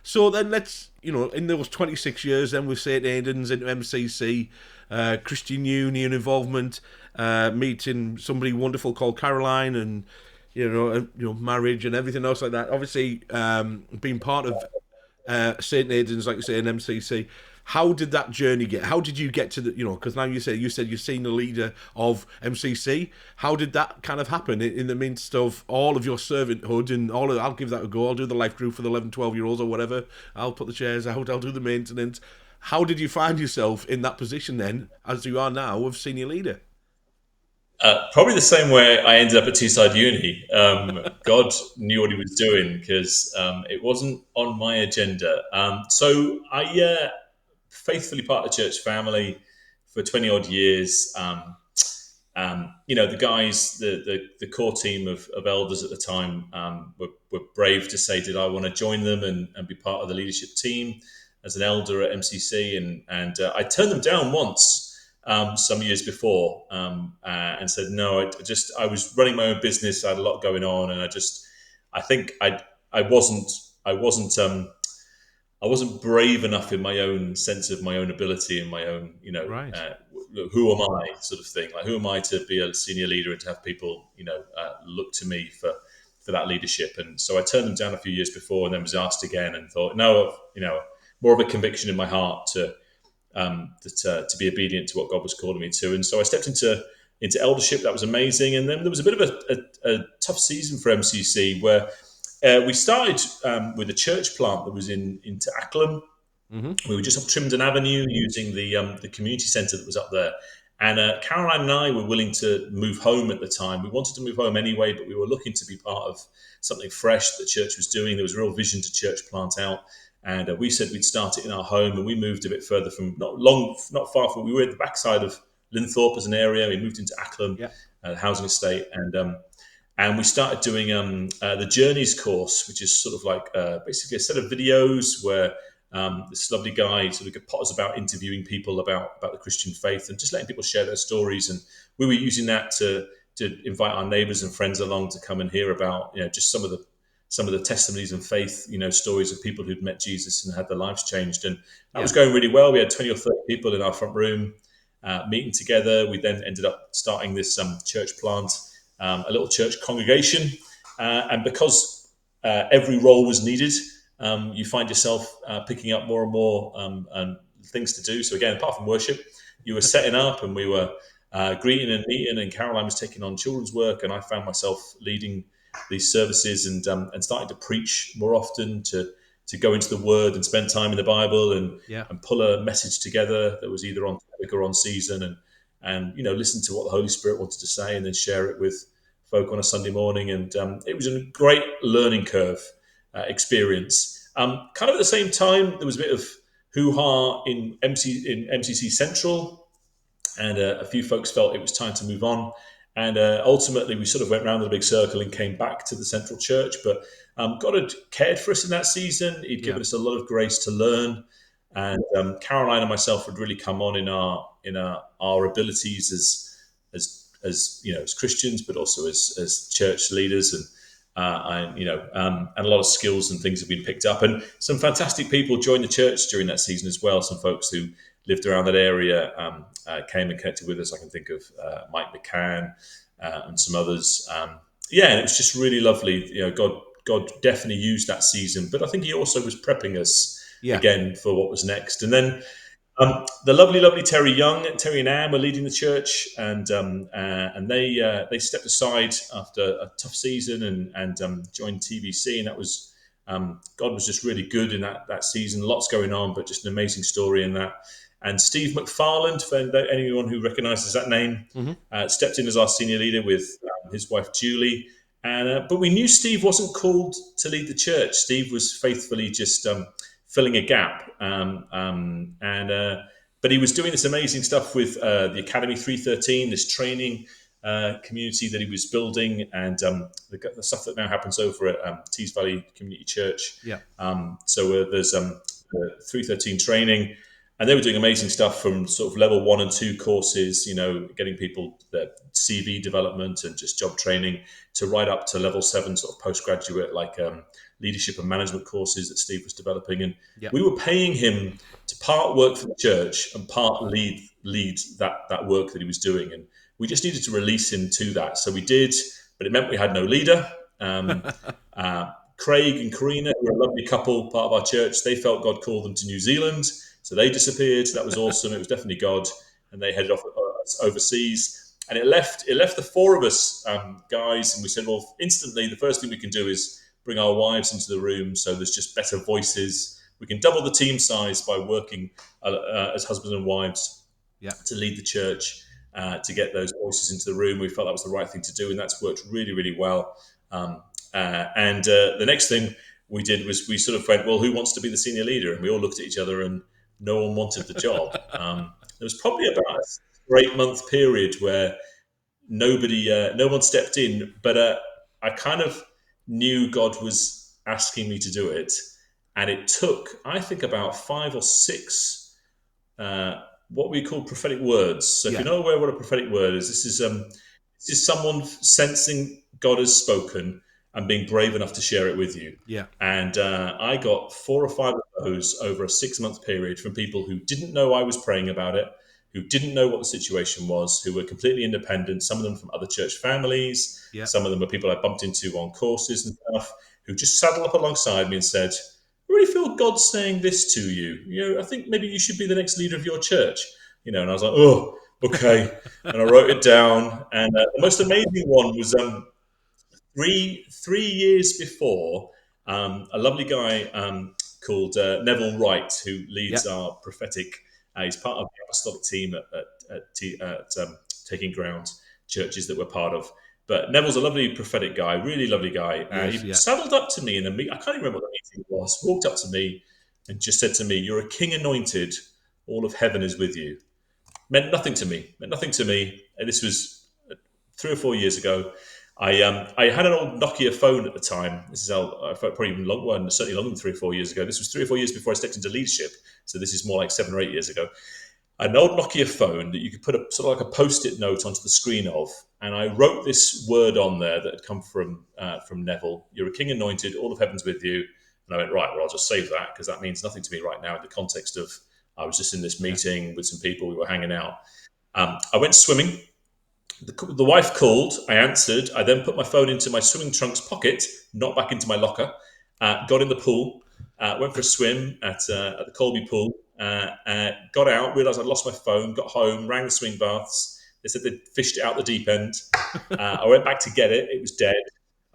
So then let's, you know, in those 26 years, then with St. Aidan's into MCC, Christian Union involvement, meeting somebody wonderful called Caroline, and marriage and everything else like that. Obviously, being part of St. Aidan's, like you say, in MCC. How did that journey get? How did you get to the, you know, because now you said you're senior leader of MCC. How did that kind of happen in the midst of all of your servanthood and all of, I'll give that a go. I'll do the life group for the 11, 12-year-olds or whatever. I'll put the chairs out. I'll do the maintenance. How did you find yourself in that position then, as you are now, of senior leader? probably the same way I ended up at Teesside Uni. God knew what He was doing, because it wasn't on my agenda. So I faithfully part of the church family for 20 odd years. You know, the guys, the core team of elders at the time, were brave to say, did I want to join them and be part of the leadership team as an elder at MCC? And I turned them down once, some years before, and said no. I was running my own business. I had a lot going on, and I think I wasn't I wasn't I wasn't brave enough in my own sense of my own ability and my own, Right. who am I, sort of thing. Like, who am I to be a senior leader and to have people, look to me for for that leadership. And so I turned them down a few years before, and then was asked again, and thought, no, more of a conviction in my heart to be obedient to what God was calling me to. And so I stepped into eldership. That was amazing. And then there was a bit of a tough season for MCC where we started with a church plant that was into Acklam. We were just off Trimden Avenue using the community centre that was up there. And Caroline and I were willing to move home at the time. We wanted to move home anyway, but we were looking to be part of something fresh that the church was doing. There was a real vision to church plant out. And we said we'd start it in our home, and we moved a bit further from, not far from, we were at the backside of Linthorpe as an area. We moved into Acklam, housing estate, and we started doing the Journeys course, which is sort of like basically a set of videos where this lovely guy sort of got us about interviewing people about the Christian faith and just letting people share their stories. And we were using that to invite our neighbours and friends along to come and hear about just some of the testimonies and faith stories of people who'd met Jesus and had their lives changed. And that was going really well. We had 20 or 30 people in our front room meeting together. We then ended up starting this church plant, a little church congregation, and because every role was needed, you find yourself picking up more and more things to do. So again, apart from worship, you were setting up, and we were greeting and meeting, and Caroline was taking on children's work, and I found myself leading these services and starting to preach more often, to go into the Word and spend time in the Bible and pull a message together that was either on topic or on season, and listen to what the Holy Spirit wanted to say, and then share it with folk on a Sunday morning. And it was a great learning curve experience. Kind of at the same time, there was a bit of hoo-ha in MCC Central, and a few folks felt it was time to move on. And ultimately, we sort of went round in a big circle and came back to the Central Church. But God had cared for us in that season. He'd given us a lot of grace to learn. And Caroline and myself had really come on in our abilities as Christians, but also as church leaders, and a lot of skills and things have been picked up. And some fantastic people joined the church during that season as well. Some folks who lived around that area came and connected with us. I can think of Mike McCann and some others. And it was just really lovely. God definitely used that season, but I think He also was prepping us again for what was next. And then the lovely Terry and Anne were leading the church, and they stepped aside after a tough season and joined TVC, and that was God was just really good in that season. Lots going on, but just an amazing story in that. And Steve McFarland, for anyone who recognises that name, stepped in as our senior leader with his wife Julie. And but we knew Steve wasn't called to lead the church. Steve was faithfully just filling a gap, but he was doing this amazing stuff with the Academy 313, this training community that he was building, and the stuff that now happens over at Tees Valley Community Church. So there's 313 training, and they were doing amazing stuff from sort of level 1 and 2 courses, getting people their CV development and just job training, to right up to level 7 sort of postgraduate, like leadership and management courses that Steve was developing. And we were paying him to part work for the church and part lead that work that he was doing. And we just needed to release him to that. So we did, but it meant we had no leader. Craig and Karina, who are a lovely couple, part of our church, they felt God called them to New Zealand. So they disappeared. That was awesome. It was definitely God. And they headed off overseas. And it left the 4 of us guys. And we said, well, instantly, the first thing we can do is bring our wives into the room, so there's just better voices. We can double the team size by working as husbands and wives to lead the church, to get those voices into the room. We felt that was the right thing to do, and that's worked really, really well. And the next thing we did was we sort of went, well, who wants to be the senior leader? And we all looked at each other, and no one wanted the job. There was probably about a 8-month period where no one stepped in, but I kind of knew God was asking me to do it, and it took, I think, about 5 or 6 what we call prophetic words. So if you're not aware what a prophetic word is, this is someone sensing God has spoken and being brave enough to share it with you. And I got 4 or 5 of those over a 6-month period from people who didn't know I was praying about it, who didn't know what the situation was, who were completely independent, some of them from other church families, Yeah. some of them were people I bumped into on courses and stuff, who just saddled up alongside me and said, I really feel God's saying this to you. I think maybe you should be the next leader of your church. And I was like, oh, okay. And I wrote it down. And the most amazing one was 3 years before, a lovely guy called Neville Wright, who Yeah. leads our prophetic. He's part of the apostolic team at Taking Ground churches that we're part of. But Neville's a lovely prophetic guy, really lovely guy. Yes. He Yeah. saddled up to me in a meeting. I can't even remember what the meeting was. Walked up to me and just said to me, "You're a king anointed. All of heaven is with you." Meant nothing to me. And this was 3 or 4 years ago. I had an old Nokia phone at the time. This is probably even longer, certainly longer than 3 or 4 years ago. This was 3 or 4 years before I stepped into leadership. So this is more like 7 or 8 years ago. An old Nokia phone that you could put a sort of like a post-it note onto the screen of, and I wrote this word on there that had come from Neville. You're a king anointed, all of heaven's with you. And I went, right, well, I'll just save that because that means nothing to me right now in the context of I was just in this meeting with some people, we were hanging out. I went swimming. The wife called, I answered. I then put my phone into my swimming trunks pocket, not back into my locker, got in the pool, went for a swim at the Colby pool, got out, realised I'd lost my phone, got home, rang the swing baths. They said they'd fished it out the deep end. I went back to get it. It was dead.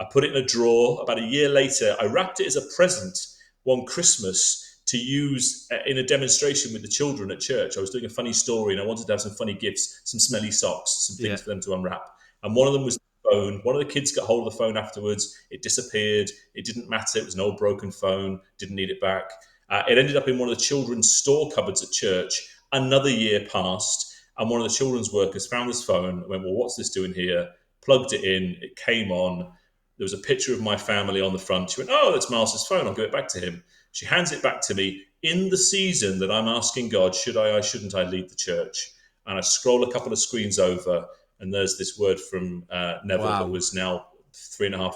I put it in a drawer. About a year later, I wrapped it as a present one Christmas to use in a demonstration with the children at church. I was doing a funny story and I wanted to have some funny gifts, some smelly socks, some things for them to unwrap. And one of them was the phone. One of the kids got hold of the phone afterwards. It disappeared. It didn't matter. It was an old broken phone. Didn't need it back. It ended up in one of the children's store cupboards at church. Another year passed and one of the children's workers found this phone and went, well, what's this doing here? Plugged it in. It came on. There was a picture of my family on the front. She went, oh, that's Miles's phone. I'll give it back to him. She hands it back to me in the season that I'm asking God, shouldn't I lead the church? And I scroll a couple of screens over, and there's this word from Neville that was now 3.5,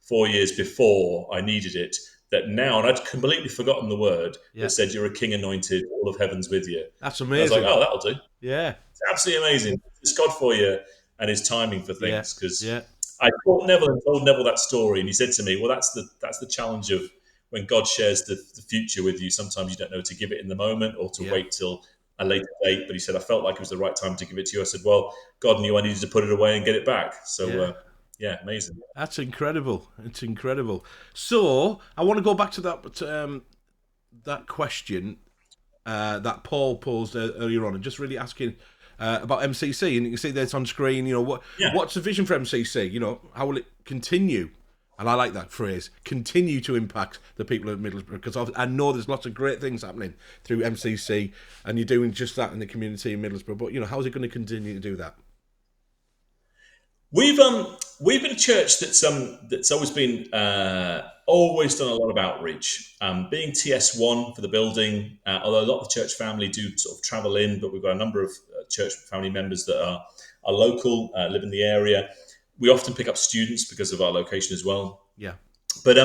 4 years before I needed it. That now, and I'd completely forgotten the word that said, "You're a king anointed, all of heaven's with you." That's amazing. And I was like, "Oh, that'll do." Yeah, it's absolutely amazing. It's God for you and His timing for things. Because yeah. I told Neville that story, and he said to me, "Well, that's the challenge of when God shares the future with you. Sometimes you don't know to give it in the moment or to wait till a later date." But he said, "I felt like it was the right time to give it to you." I said, "Well, God knew I needed to put it away and get it back." So, amazing. That's incredible. It's incredible. So I want to go back to that question that Paul posed earlier on, and just really asking about MCC. And you can see that it's on screen. What's the vision for MCC? How will it continue? And I like that phrase, continue to impact the people of Middlesbrough, because I know there's lots of great things happening through MCC, and you're doing just that in the community in Middlesbrough. But how is it going to continue to do that? We've been a church that's always done a lot of outreach. Being TS1 for the building, although a lot of the church family do sort of travel in, but we've got a number of church family members that are local, live in the area. We often pick up students because of our location as well. Yeah. But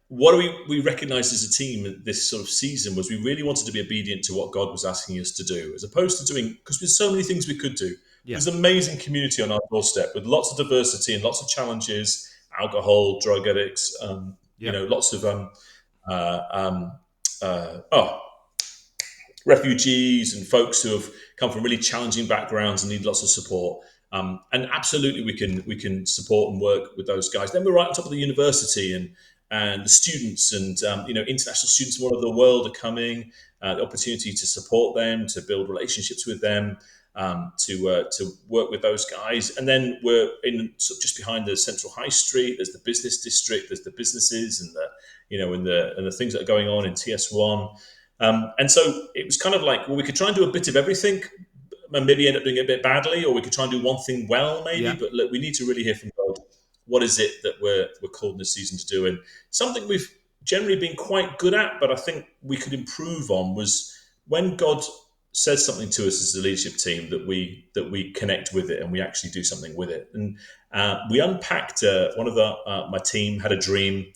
what we recognised as a team this sort of season was we really wanted to be obedient to what God was asking us to do, as opposed to doing, because there's so many things we could do. Yeah. There's an amazing community on our doorstep with lots of diversity and lots of challenges, alcohol, drug addicts, lots of refugees and folks who have come from really challenging backgrounds and need lots of support. And absolutely we can support and work with those guys. Then we're right on top of the university and the students and international students from all over the world are coming. The opportunity to support them, to build relationships with them, to work with those guys. And then we're in sort of just behind the central high street. There's the business district. There's the businesses and the things that are going on in TS1. And so it was kind of like, well, we could try and do a bit of everything, and maybe end up doing it a bit badly, or we could try and do one thing well, maybe. Yeah. But look, we need to really hear from God. What is it that we're called in this season to do? And something we've generally been quite good at, but I think we could improve on, was when God says something to us as a leadership team that we connect with it and we actually do something with it. And we unpacked one of my team had a dream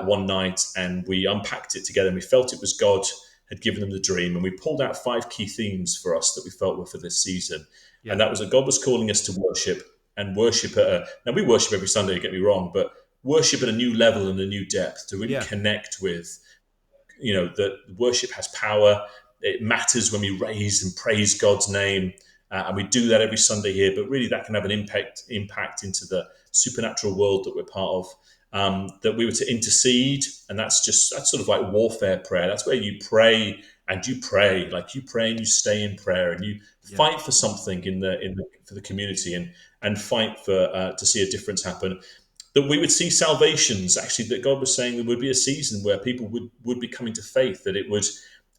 one night, and we unpacked it together, and we felt it was God had given them the dream, and we pulled out 5 key themes for us that we felt were for this season. Yeah. And that was that God was calling us to worship, and worship now we worship every Sunday, don't get me wrong, but worship at a new level and a new depth to really connect with, that worship has power. It matters when we raise and praise God's name. And we do that every Sunday here, but really that can have an impact into the supernatural world that we're part of. That we were to intercede, and that's sort of like warfare prayer. That's where you pray and you pray, like you pray and you stay in prayer and you fight for something for the community and fight for to see a difference happen. That we would see salvations, actually, that God was saying there would be a season where people would be coming to faith, that it would,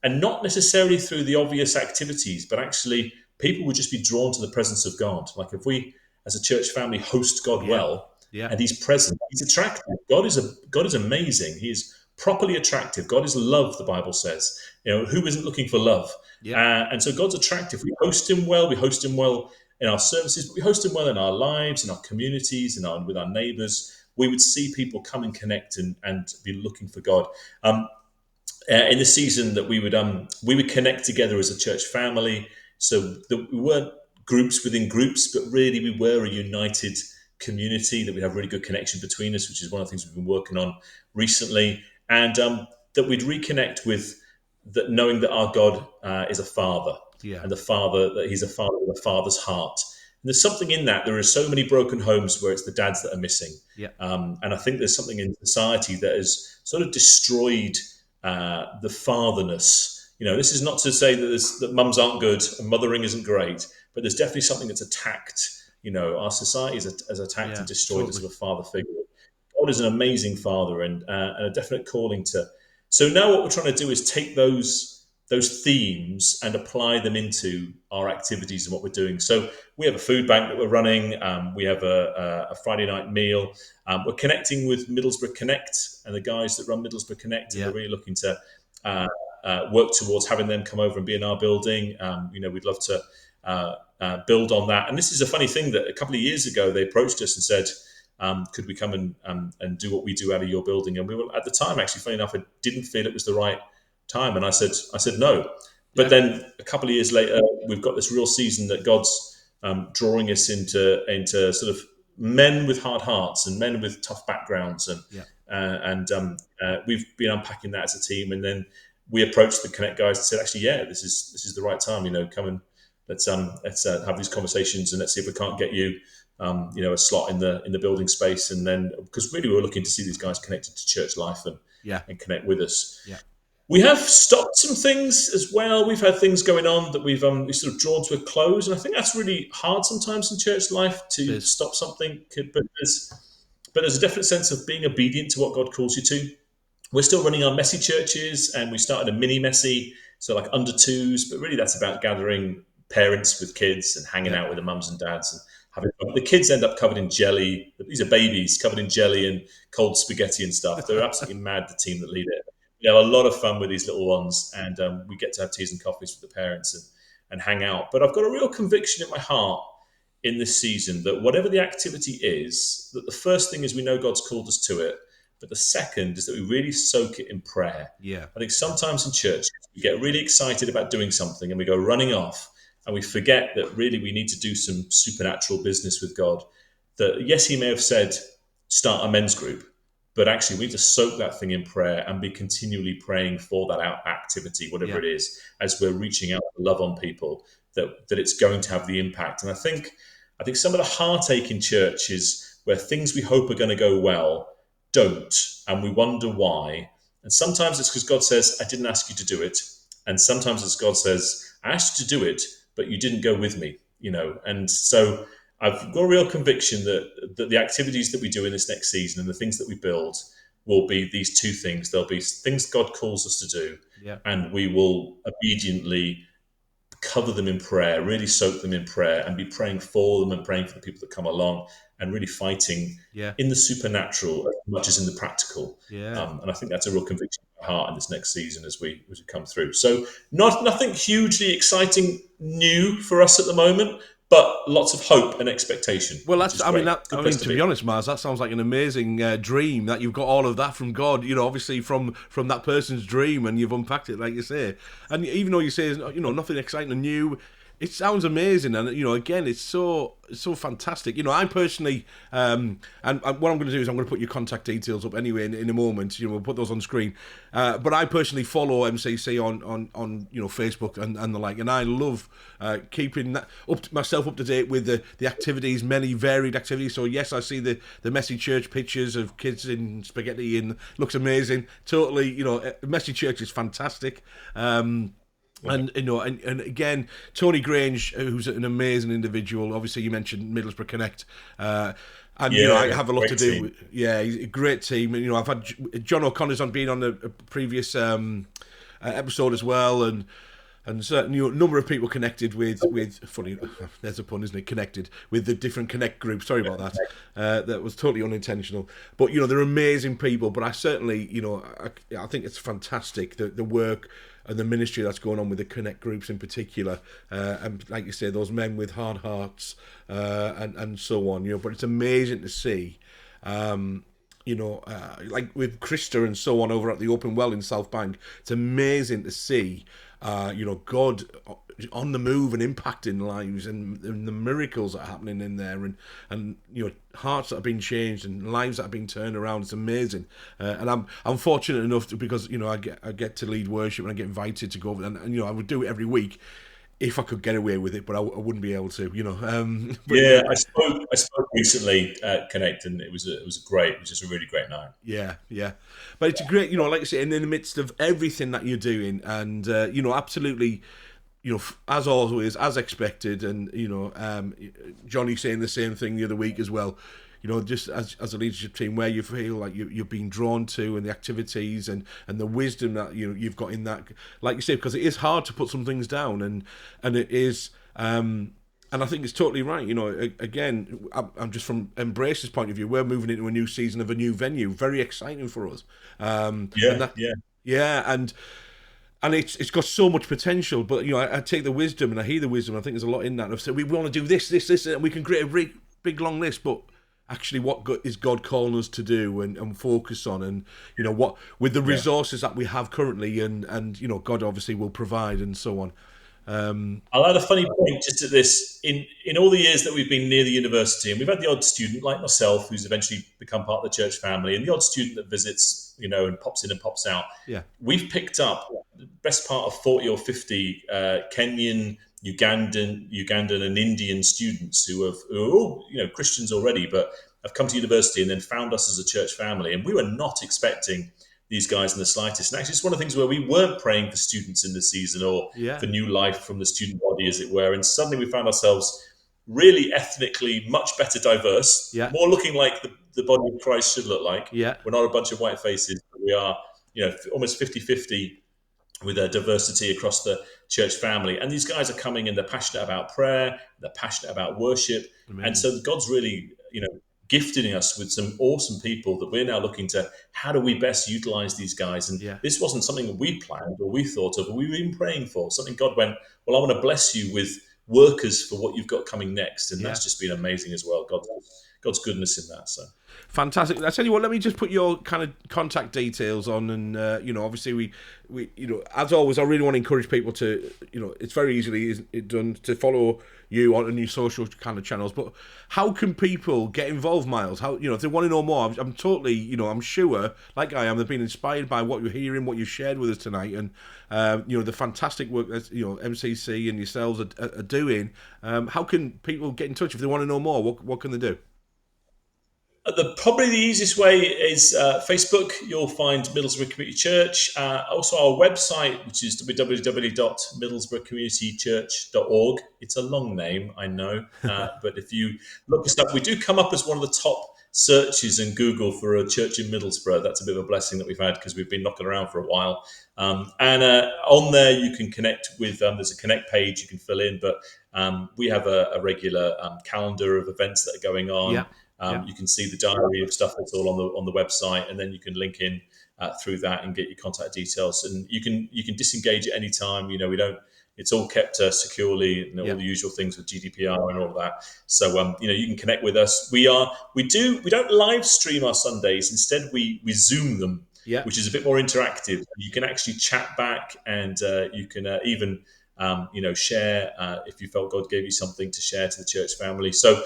and not necessarily through the obvious activities, but actually people would just be drawn to the presence of God. Like if we, as a church family, host God well, and He's present, He's attractive. God is amazing. He is properly attractive. God is love, the Bible says. Who isn't looking for love? And so God's attractive. We host Him well. We host Him well in our services, but we host Him well in our lives, in our communities, with our neighbours. We would see people come and connect and be looking for God. In the season that we would connect together as a church family, so that we weren't groups within groups, but really we were a united community, that we'd have really good connection between us, which is one of the things we've been working on recently, and that we'd reconnect with that, knowing that our God is a father, and that He's a father with a father's heart. And there's something in that. There are so many broken homes where it's the dads that are missing, and I think there's something in society that has sort of destroyed the fatherness. This is not to say that mums aren't good and mothering isn't great, but there's definitely something that's attacked. Our society has attacked and destroyed the sort of father figure. God is an amazing father, and a definite calling to. So now what we're trying to do is take those themes and apply them into our activities and what we're doing. So we have a food bank that we're running. We have a Friday night meal. We're connecting with Middlesbrough Connect and the guys that run Middlesbrough Connect, and we're really looking to work towards having them come over and be in our building. We'd love to build on that. And this is a funny thing, that a couple of years ago they approached us and said, could we come and do what we do out of your building? And we were, at the time, actually, funny enough, I didn't feel it was the right time, and I said no. But then a couple of years later, we've got this real season that God's drawing us into sort of men with hard hearts and men with tough backgrounds, and we've been unpacking that as a team. And then we approached the Connect guys and said, actually, this is the right time. Come and let's have these conversations, and let's see if we can't get you a slot in the building space. And then, because really we were looking to see these guys connected to church life and connect with us. We have stopped some things as well. We've had things going on that we've sort of drawn to a close, and I think that's really hard sometimes in church life to stop something. But there's a definite sense of being obedient to what God calls you to. We're still running our messy churches, and we started a mini messy, so like under twos, but really that's about gathering parents with kids and hanging out with the mums and dads and having fun. The kids end up covered in jelly. These are babies covered in jelly and cold spaghetti and stuff. They're absolutely mad, the team that lead it. We have a lot of fun with these little ones, and we get to have teas and coffees with the parents and hang out. But I've got a real conviction in my heart in this season that whatever the activity is, that the first thing is we know God's called us to it, but the second is that we really soak it in prayer. I think sometimes in church we get really excited about doing something and we go running off, and we forget that really we need to do some supernatural business with God. That yes, He may have said start a men's group, but actually we need to soak that thing in prayer and be continually praying for that activity, whatever it is, as we're reaching out to love on people, that it's going to have the impact. And I think some of the heartache in church is where things we hope are going to go well don't, and we wonder why. And sometimes it's because God says, I didn't ask you to do it. And sometimes it's God says, I asked you to do it, but you didn't go with me, And so I've got a real conviction that the activities that we do in this next season and the things that we build will be these two things. There'll be things God calls us to do, and we will obediently cover them in prayer, really soak them in prayer, and be praying for them and praying for the people that come along, and really fighting in the supernatural as much as in the practical. And I think that's a real conviction in my heart in this next season as we come through. So nothing hugely exciting new for us at the moment, but lots of hope and expectation, Well, which that's. is great. Good I place mean, to to be. be honest, Mars, that sounds like an amazing dream that you've got all of that from God. Obviously from that person's dream, and you've unpacked it, like you say. And even though you say, nothing exciting and new, it sounds amazing. And again, it's so fantastic. I personally, and what I'm going to do is I'm going to put your contact details up anyway in a moment. We'll put those on screen. But I personally follow MCC on Facebook and the like, and I love keeping that myself up to date with the activities, many varied activities. So yes, I see the messy church pictures of kids in spaghetti, and looks amazing. Totally, messy church is fantastic. And and again, Tony Grange, who's an amazing individual. Obviously, you mentioned Middlesbrough Connect, and I Yeah, have a lot great to do. team. Yeah, he's a great team, and I've had John O'Connor's on being on a previous episode as well, and certainly a number of people connected with funny. There's a pun, isn't it? Connected with the different Connect groups. Sorry about that. That was totally unintentional. But they're amazing people. But I certainly, I think it's fantastic the work and the ministry that's going on with the Connect groups in particular. And like you say, those men with hard hearts and so on. But it's amazing to see. Like with Krista and so on over at the Open Well in South Bank, it's amazing to see, God on the move and impacting lives and the miracles that are happening in there and hearts that have been changed and lives that have been turned around. It's amazing, and I'm fortunate enough because I get to lead worship and I get invited to go over and I would do it every week if I could get away with it, but I wouldn't be able to, But Yeah, I spoke recently at Connect, and it was just a really great night. yeah, yeah, but it's great, like I say, in the midst of everything that you're doing, and absolutely, as always, as expected, and Johnny saying the same thing the other week as well. Just as a leadership team, where you feel like you've been drawn to, and the activities and the wisdom that you've got in that, like you say, because it is hard to put some things down, and it is. And I think it's totally right. Again, I'm just from Embrace's point of view. We're moving into a new season of a new venue. Very exciting for us. And Yeah, that, yeah. yeah, and it's got so much potential. But I take the wisdom and I hear the wisdom. I think there's a lot in that. I've said we want to do this, and we can create a big long list. But actually, what is God calling us to do and focus on, and what with the Yeah. resources that we have currently, and God obviously will provide and so on. I'll add a funny point just at this. In all the years that we've been near the university, and we've had the odd student like myself who's eventually become part of the church family, and the odd student that visits, and pops in and pops out. Yeah, We've picked up the best part of 40 or 50 Kenyan, Ugandan, and Indian students who are all Christians already, but have come to university and then found us as a church family, and we were not expecting these guys in the slightest. And actually, it's one of the things where we weren't praying for students in the season or yeah, for new life from the student body, as it were. And suddenly we found ourselves really ethnically much better diverse, yeah, more looking like the body of Christ should look like. yeah. We're not a bunch of white faces, but we are, almost 50-50 with a diversity across the church family. And these guys are coming and they're passionate about prayer, they're passionate about worship. And Amazing. so God's really, gifting us with some awesome people that we're now looking to how do we best utilize these guys. And Yeah, this wasn't something that we planned or we thought of or we were even praying for. Something God went, well, I want to bless you with workers for what you've got coming next. And yeah. that's just been amazing as well. God's goodness in that. So Fantastic. I tell you what, let me just put your kind of contact details on, and obviously we as always, I really want to encourage people to, it's very easily done to follow you on your social kind of channels. But how can people get involved, Miles? How if they want to know more? I'm totally, I'm sure, like I am, they've been inspired by what you're hearing, what you've shared with us tonight, and the fantastic work that MCC and yourselves are doing. How can people get in touch if they want to know more? What can they do? probably the easiest way is Facebook. You'll find Middlesbrough Community Church. Also, our website, which is www.middlesbroughcommunitychurch.org. It's a long name, I know, but if you look us up, we do come up as one of the top searches in Google for a church in Middlesbrough. That's a bit of a blessing that we've had because we've been knocking around for a while. And on there, you can connect with. There's a connect page you can fill in, but we have a regular calendar of events that are going on. Yeah, yeah. You can see the diary of stuff that's all on the website, and then you can link in through that and get your contact details. And you can disengage at any time. We don't It's all kept securely, all the usual things with GDPR and all of that. So you can connect with us. We don't live stream our Sundays. Instead, we Zoom them, which is a bit more interactive. You can actually chat back, and you can even share if you felt God gave you something to share to the church family. So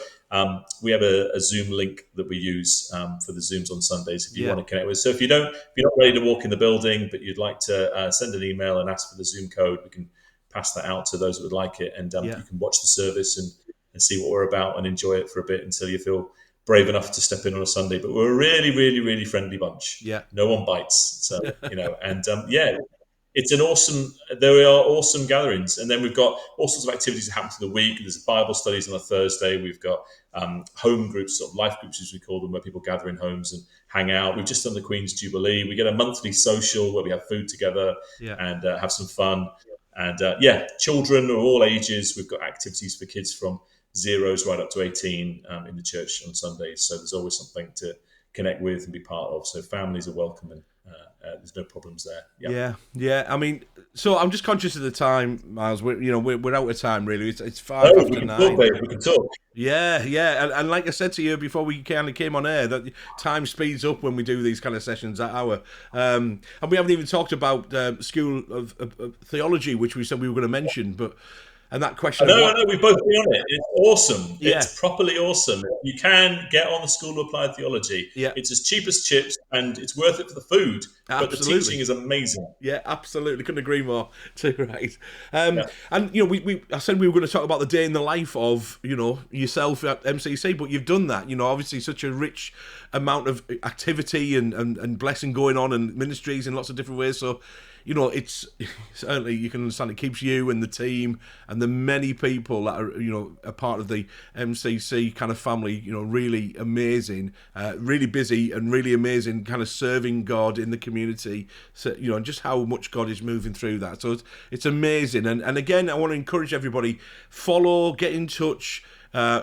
we have a Zoom link that we use for the Zooms on Sundays if you want to connect with us. So if you're not ready to walk in the building, but you'd like to send an email and ask for the Zoom code, we can pass that out to those that would like it, and you can watch the service and see what we're about and enjoy it for a bit until you feel brave enough to step in on a Sunday. But we're a really, really, really friendly bunch. No one bites. So, it's an awesome, there are awesome gatherings. And then we've got all sorts of activities that happen through the week. There's Bible studies on a Thursday. We've got home groups, sort of life groups, as we call them, where people gather in homes and hang out. We've just done the Queen's Jubilee. We get a monthly social where we have food together and have some fun. And children of all ages. We've got activities for kids from zeros right up to 18 in the church on Sundays. So there's always something to connect with and be part of. So families are welcome, and there's no problems there. Yeah. I mean, so I'm just conscious of the time, Miles. We're out of time, really. It's 5 after 9. Talk, babe. We can talk. Yeah. And like I said to you before we kind of came on air, that time speeds up when we do these kind of sessions that hour. And we haven't even talked about School of Theology, which we said we were going to mention, but. And that question. No, we've both been on it. It's awesome. Yeah. It's properly awesome. You can get on the School of Applied Theology. Yeah. It's as cheap as chips, and it's worth it for the food. Absolutely. But the teaching is amazing. Yeah, absolutely. Couldn't agree more. Too right. And I said we were going to talk about the day in the life of yourself at MCC, but you've done that. Obviously such a rich amount of activity and blessing going on, and ministries in lots of different ways. So. It's certainly, you can understand, it keeps you and the team and the many people that are, a part of the MCC kind of family, really amazing, really busy and really amazing, kind of serving God in the community. So, and just how much God is moving through that. So it's amazing. And again, I want to encourage everybody, follow, get in touch.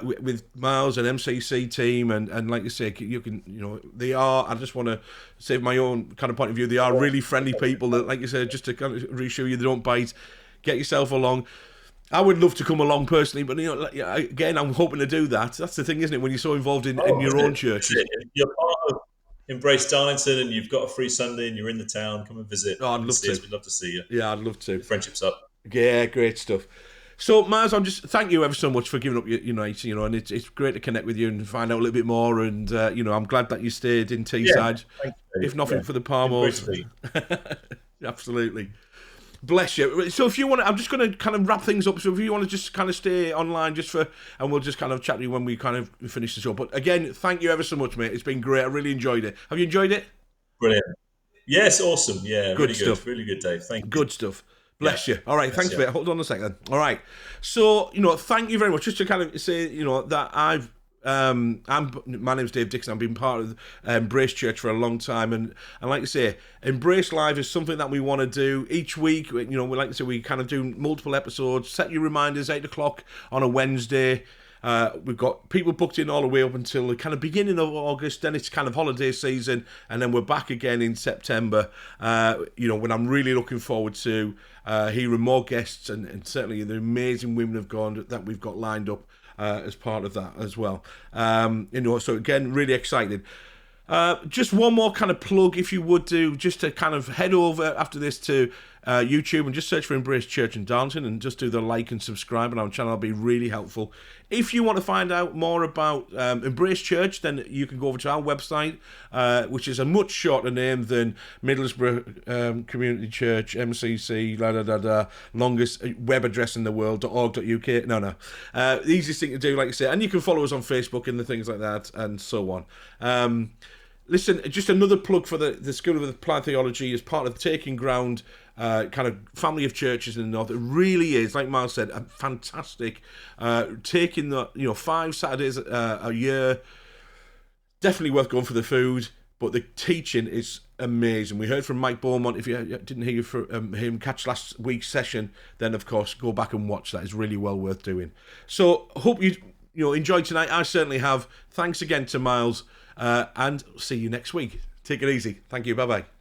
With Miles and MCC team, and like you say, you can, they are. I just want to say my own kind of point of view. They are really friendly people. That, like you said, just to kind of reassure you, they don't bite. Get yourself along. I would love to come along personally, but again, I'm hoping to do that. That's the thing, isn't it? When you're so involved in your own church, you're part of Embrace Darlington, and you've got a free Sunday, and you're in the town. Come and visit. Oh, I'd love to. We'd love to see you. Yeah, I'd love to. The friendship's up. Yeah, great stuff. So, Miles, I'm just thank you ever so much for giving up your night, and it's great to connect with you and find out a little bit more. And I'm glad that you stayed in Teesside, if nothing for the Palmos. Absolutely, bless you. So, if you want, I'm just going to kind of wrap things up. So, if you want to just kind of stay online, and we'll just kind of chat to you when we kind of finish the show. But again, thank you ever so much, mate. It's been great. I really enjoyed it. Have you enjoyed it? Brilliant. Yes, awesome. Yeah, good stuff. Really good, Dave. Thank you. Good stuff. Bless you. All right, thanks, mate. Hold on a second. All right. So, thank you very much. Just to kind of say, that my name's Dave Dixon. I've been part of Embrace Church for a long time, and like I say, Embrace Live is something that we want to do each week. We like to say, we kind of do multiple episodes. Set your reminders, 8:00 on a Wednesday. We've got people booked in all the way up until the kind of beginning of August. Then it's kind of holiday season, and then we're back again in September. When I'm really looking forward to hearing more guests and certainly the amazing women of God that we've got lined up as part of that as well. So again, really excited. Just one more kind of plug, if you would do, just to kind of head over after this to YouTube and just search for Embrace Church in Darlington and just do the like and subscribe on our channel. It'll be really helpful. If you want to find out more about Embrace Church, then you can go over to our website, which is a much shorter name than Middlesbrough Community Church, MCC, longest web address in the world, .org.uk. No. The easiest thing to do, like I say, and you can follow us on Facebook and the things like that, and so on. Listen, just another plug for the School of Applied Theology as part of the Taking Ground kind of family of churches in the north. It really is, like Miles said, a fantastic. Taking the 5 Saturdays a year, definitely worth going for the food. But the teaching is amazing. We heard from Mike Beaumont. If you didn't hear him catch last week's session, then of course go back and watch that. It's really well worth doing. So hope you enjoyed tonight. I certainly have. Thanks again to Miles. And see you next week. Take it easy. Thank you. Bye-bye.